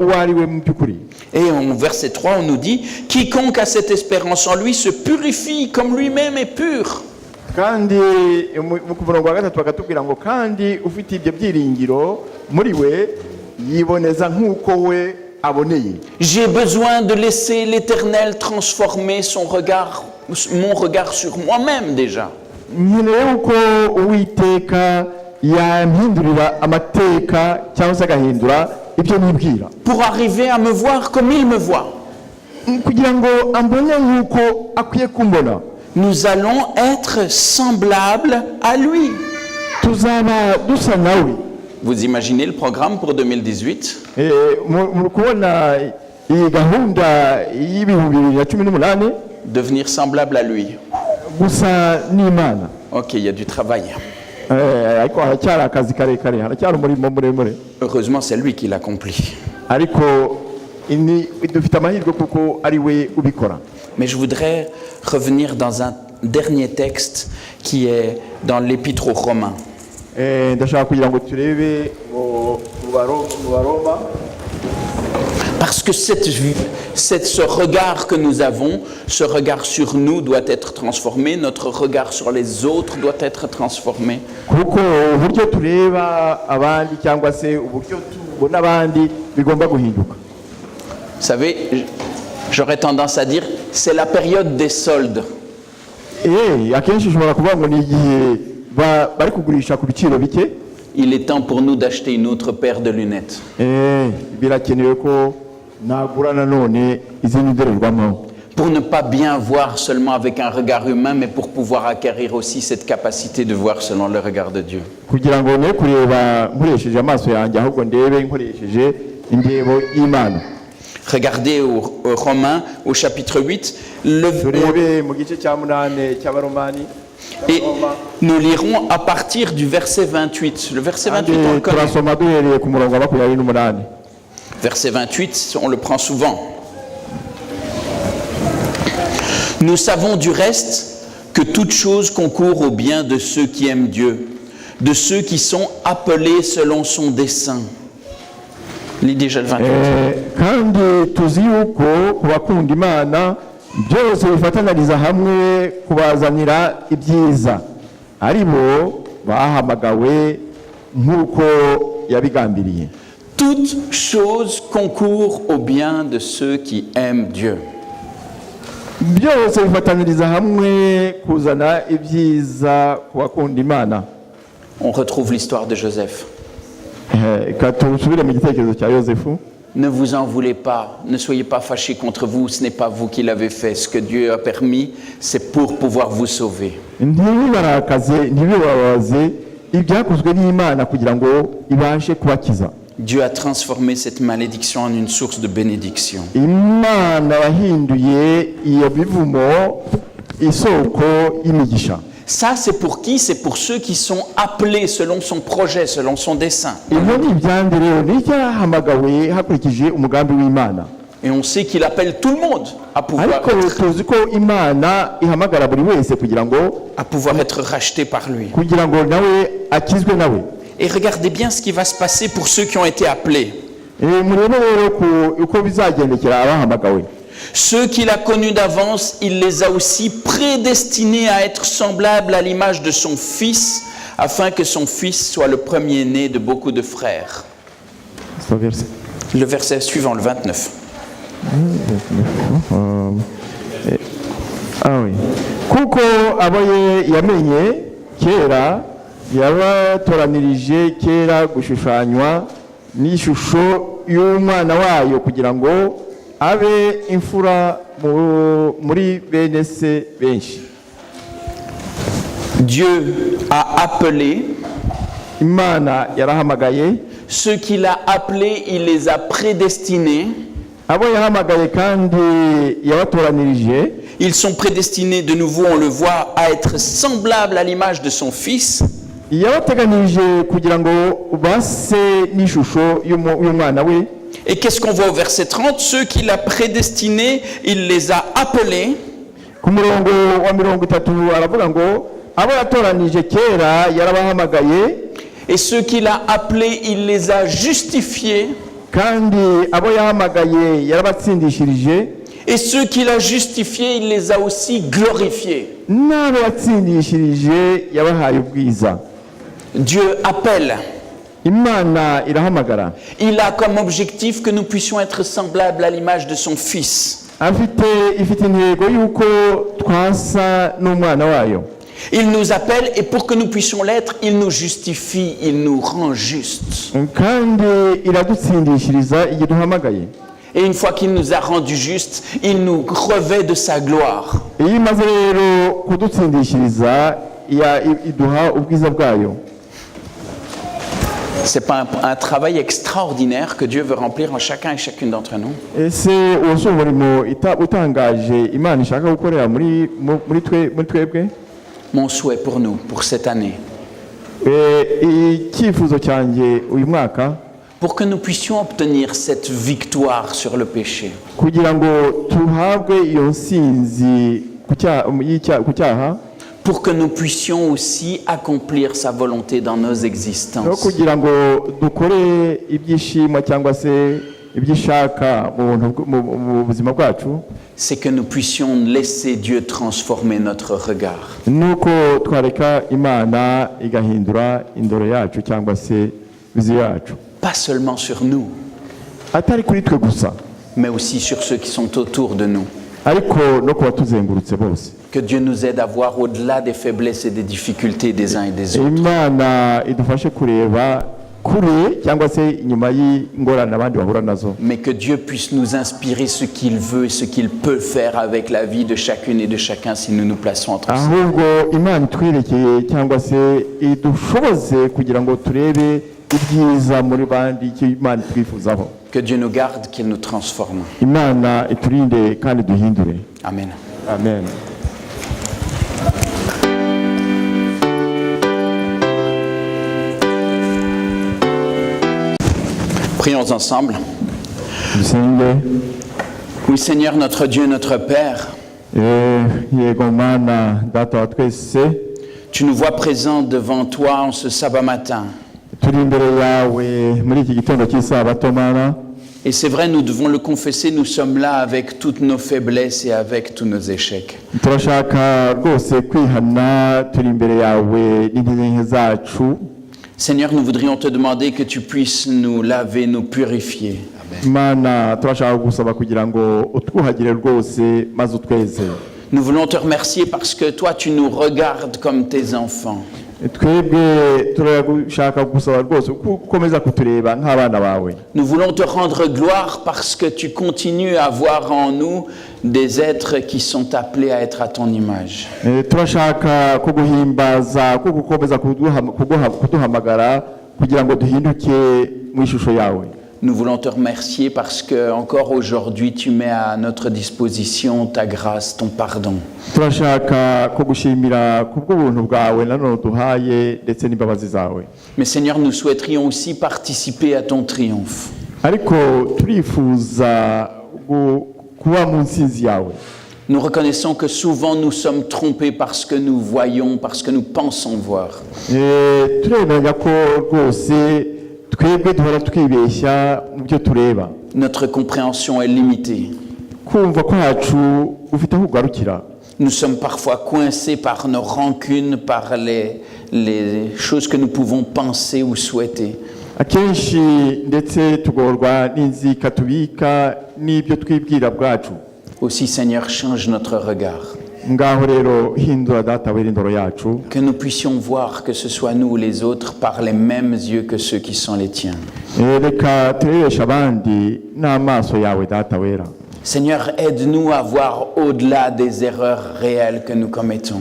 Speaker 3: uwo ari we mu by'ukuri.
Speaker 2: Et au verset 3, on nous dit, quiconque a cette espérance en lui se purifie comme lui-même est pur.
Speaker 3: kandi mu murongo wa 3 bakatubwira ngo kandi ufite ibyo byiringiro muri we yiboneza nk'uko we aboneye.
Speaker 2: J'ai besoin de laisser l'Éternel transformer mon regard sur moi-même déjà.
Speaker 3: nkeneye uko Uwiteka yampindurira amateka cyangwa se agahindura ibyo nibwira,
Speaker 2: Pour arriver à me voir comme il me voit.
Speaker 3: kugira ngo ambone nk'uko akwiye kumbona.
Speaker 2: Nous allons être semblables à lui.
Speaker 3: tuzaba dusa nawe.
Speaker 2: Vous imaginez le programme pour 2018?
Speaker 3: muri kubona iyi gahunda y'ibihumbi 2018
Speaker 2: Devenir semblable à lui.
Speaker 3: gusa n'Imana.
Speaker 2: Ok, il y a du travail.
Speaker 3: ariko haracyari akazi karekare, haracyari umurimo muremure,
Speaker 2: Heureusement, c'est lui qui l'accomplit.
Speaker 3: ariko dufite amahirwe kuko ari we ubikora.
Speaker 2: Mais je voudrais revenir dans un dernier texte qui est dans l'Épître aux Romains.
Speaker 3: ndashaka kugira ngo turebe mu Baroma.
Speaker 2: Parce que ce regard que nous avons, ce regard sur nous doit être transformé, notre regard sur les autres doit être transformé.
Speaker 3: kuko uburyo tureba abandi cyangwa se uburyo tubona abandi bigomba guhinduka.
Speaker 2: Vous savez, j'aurais tendance à dire, c'est la période des soldes.
Speaker 3: Akenshi ushobora kuvuga ngo ni igihe bari kugurisha ku biciro bike.
Speaker 2: Il est temps pour nous d'acheter une autre paire de lunettes.
Speaker 3: Birakenewe ko nagura nanone izindi ndorerwamo.
Speaker 2: Pour ne pas bien voir seulement avec un regard humain, mais pour pouvoir acquérir aussi cette capacité de voir selon le regard de Dieu.
Speaker 3: Kugira ngo ne kureba nkoresheje amaso yanjye ahubwo ndebe nkoresheje indebo y'Imana.
Speaker 2: Regardez au Romains, au chapitre 8, et nous lirons à partir du verset 28. Le verset 28, on le connaît. Verset 28, on le prend souvent. Nous savons du reste que toute chose concourt au bien de ceux qui aiment Dieu, de ceux qui sont appelés selon son dessein. Lis déjà le 28.
Speaker 3: Kandi tuzi yuko kubakunda Imana byose bifataniriza hamwe kubazanira ibyiza ari bo bahamagawe nk'uko yabigambiriye.
Speaker 2: Toute chose concourt au bien de ceux qui aiment Dieu.
Speaker 3: Byose bifataniriza hamwe kuzana ibyiza kubakunda Imana.
Speaker 2: On retrouve l'histoire de Joseph.
Speaker 3: Ne
Speaker 2: vous en voulez pas, ne soyez pas fâchés contre vous, ce n'est pas vous qui l'avez fait. Ce que Dieu a permis, c'est pour pouvoir vous sauver. Dieu a transformé cette malédiction en une source de bénédiction. Ça, c'est pour qui? C'est pour ceux qui sont appelés selon son projet, selon son dessein. Et on sait qu'il appelle tout le monde à pouvoir être racheté par lui. Et regardez bien ce qui va se passer pour ceux qui ont été appelés. Ceux qu'il a connus d'avance, il les a aussi prédestinés à être semblables à l'image de son Fils, afin que son Fils soit le premier-né de beaucoup de frères. Le verset suivant, le 29.
Speaker 3: Kuko abo yamenye kera yabatoranirije kera gushushanywa n'ishusho y'umwana wayo kugira ngo abe imfura muri bene se benshi.
Speaker 2: Dieu a appelé,
Speaker 3: Imana yarahamagaye,
Speaker 2: ceux qu'il a appelés, il les a prédestinés.
Speaker 3: Abo yahamagaye kandi yabatoranirije.
Speaker 2: Ils sont prédestinés, de nouveau on le voit, à être semblables à l'image de son Fils.
Speaker 3: Yabateganirije kugira ngo base n'ishusho y'umwana we.
Speaker 2: Et qu'est-ce qu'on voit au verset 30? Ceux qu'il a prédestinés, il les a appelés. Et ceux qu'il a appelés, il les a justifiés. Et ceux qu'il a justifiés, il les a aussi glorifiés. Dieu appelle. Il a comme objectif que nous puissions être semblables à l'image de son Fils. Il nous appelle et pour que nous puissions l'être, il nous justifie, il nous rend justes. Et une fois qu'il nous a rendus justes, il nous revêt de sa gloire. C'est pas un travail extraordinaire que Dieu veut remplir en chacun et chacune d'entre nous? Mon souhait pour nous, pour cette année, pour que nous puissions obtenir cette victoire sur le péché, pour que nous puissions aussi accomplir sa volonté dans nos existences.
Speaker 3: ibyo ishaka mu buzima bwacu
Speaker 2: c'est que nous puissions laisser Dieu transformer notre regard.
Speaker 3: nuko twareka Imana igahindura indoro yacu cyangwa se vizi yacu
Speaker 2: Pas seulement sur nous,
Speaker 3: atari kuri twe gusa
Speaker 2: mais aussi sur ceux qui sont autour de nous.
Speaker 3: ariko no kuba tuzengurutse bose.
Speaker 2: Que Dieu nous aide à voir au-delà des faiblesses et des difficultés des uns et des autres.
Speaker 3: Imana idufashe kureba kure cyangwa se inyuma y'ingorane abandi bahura nazo,
Speaker 2: Mais que Dieu puisse nous inspirer ce qu'il veut et ce qu'il peut faire avec la vie de chacune et de chacun si nous nous plaçons entre ses mains.
Speaker 3: ahubwo Imana itwerekeye cyangwa se idushoboze kugira ngo turebe ibyiza muri bandi icyo Imana twifuzaho.
Speaker 2: Que Dieu nous garde, qu'il nous transforme.
Speaker 3: Imana iturinde kandi duhindure.
Speaker 2: Amen.
Speaker 3: Amen.
Speaker 2: Prions ensemble.
Speaker 3: Dusenge.
Speaker 2: Oui, Seigneur, notre Dieu, notre Père,
Speaker 3: Yego Mana data wa twese,
Speaker 2: tu nous vois présents devant toi en ce sabbat matin.
Speaker 3: turi imbere yawe muri iki gitondo cy'isabato Mana.
Speaker 2: Et c'est vrai, nous devons le confesser, nous sommes là avec toutes nos faiblesses et avec tous nos échecs.
Speaker 3: Turashaka rwose kwihana, turi imbere yawe n'intege nke zacu.
Speaker 2: Seigneur, nous voudrions te demander que tu puisses nous laver, nous purifier.
Speaker 3: Mana turashaka gusaba kugira ngo utwuhagire rwose maze utweze.
Speaker 2: Nous voulons te remercier parce que toi, tu nous regardes comme tes enfants.
Speaker 3: Twebwe turashaka gusaba rwose ukomeza kutureba nk'abana bawe.
Speaker 2: Nous voulons te rendre gloire parce que tu continues à voir en nous des êtres qui sont appelés à être à ton image.
Speaker 3: Turashaka kuguhimbaza kuko ukomeza kuduhamagara kugira ngo duhinduke mu ishusho yawe.
Speaker 2: Nous voulons te remercier parce que encore aujourd'hui tu mets à notre disposition ta grâce, ton pardon.
Speaker 3: Turashaka kugushimira kubw'ubuntu bwawe nanone duhaye ndetse n'imbabazi zawe.
Speaker 2: Mais Seigneur, nous souhaiterions aussi participer à ton triomphe.
Speaker 3: Ariko turifuza kuba mu nsinzi yawe.
Speaker 2: Nous reconnaissons que souvent nous sommes trompés parce que nous voyons, parce que nous pensons voir.
Speaker 3: Turemenya ko rwose twebwe duhora twibeshya mu byo tureba.
Speaker 2: Notre compréhension est limitée.
Speaker 3: Kumva kwacu ufite aho ugarukira.
Speaker 2: Nous sommes parfois coincés par nos rancunes, par les choses que nous pouvons penser ou souhaiter.
Speaker 3: Akenshi ndetse tugorwa n'inzika tubika n'ibyo twibwira bwacu.
Speaker 2: Aussi, Seigneur, change notre regard.
Speaker 3: Ngaho rero hindura data wera indoro yacu.
Speaker 2: Que nous puissions voir, que ce soit nous ou les autres, par les mêmes yeux que ceux qui sont les tiens.
Speaker 3: Reka turebeshe abandi n'amaso yawe data wera.
Speaker 2: Seigneur, aide-nous à voir au-delà des erreurs réelles que nous commettons.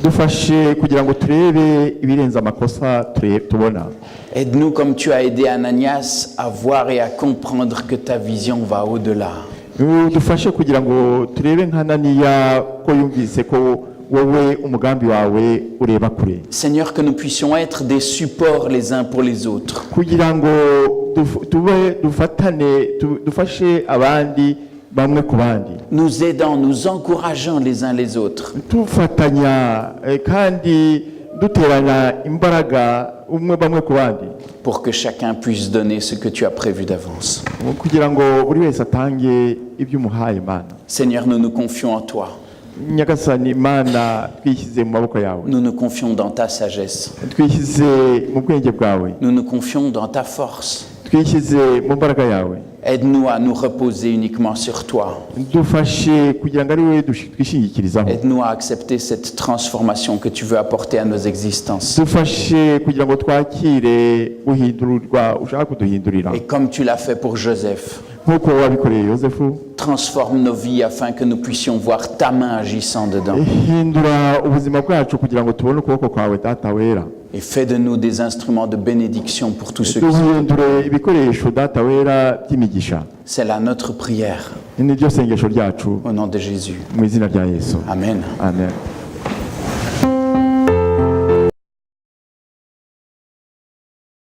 Speaker 3: Dufashe kugira ngo turebe ibirenze amakosa tubona.
Speaker 2: Aide-nous comme tu as aidé Ananias à voir et à comprendre que ta vision va au-delà.
Speaker 3: Dufashe kugira ngo turebe nka Ananiya ko yumvise ko wowe umugambi wawe ureba kure.
Speaker 2: Seigneur, que nous puissions être des supports les uns pour les autres.
Speaker 3: Kugira ngo dufashe abandi bamwe ku bandi.
Speaker 2: Nous aidant, nous encourageant les uns les autres.
Speaker 3: Tufatanya kandi duterana imbaraga umwe bamwe ku bandi.
Speaker 2: Pour que chacun puisse donner ce que tu as prévu d'avance.
Speaker 3: Kugira ngo buri wese atange ibyo umuhaye Imana.
Speaker 2: Seigneur, nous nous confions en toi.
Speaker 3: Nyagasani Imana twishyize mu maboko yawe.
Speaker 2: Nous nous confions dans ta sagesse.
Speaker 3: Twishyize mu bwenge bwawe.
Speaker 2: Nous nous confions dans ta force.
Speaker 3: Twishyize mu mbaraga yawe.
Speaker 2: Aide-nous à nous reposer uniquement sur toi.
Speaker 3: Dufashe kugira ngo ari wowe twishingikirizaho.
Speaker 2: Aide-nous à accepter cette transformation que tu veux apporter à nos existences.
Speaker 3: Dufashe kugira ngo twakire guhindurwa ushaka kuduhindurira.
Speaker 2: Et comme tu l'as fait pour Joseph,
Speaker 3: nkuko wabikoreye Yosefu,
Speaker 2: transforme nos vies afin que nous puissions voir ta main agissant dedans.
Speaker 3: hindura ubuzima bwacu kugira ngo tubone ukuboko kwawe data wera.
Speaker 2: Et fais de nous des instruments de bénédiction pour tous ceux qui sont.
Speaker 3: Duhindure ibikoresho data wera by'imigisha.
Speaker 2: C'est là notre prière.
Speaker 3: Ni ryo sengesho ryacu
Speaker 2: Au nom de Jésus.
Speaker 3: mu izina rya Yesu.
Speaker 2: Amen.
Speaker 3: Amen.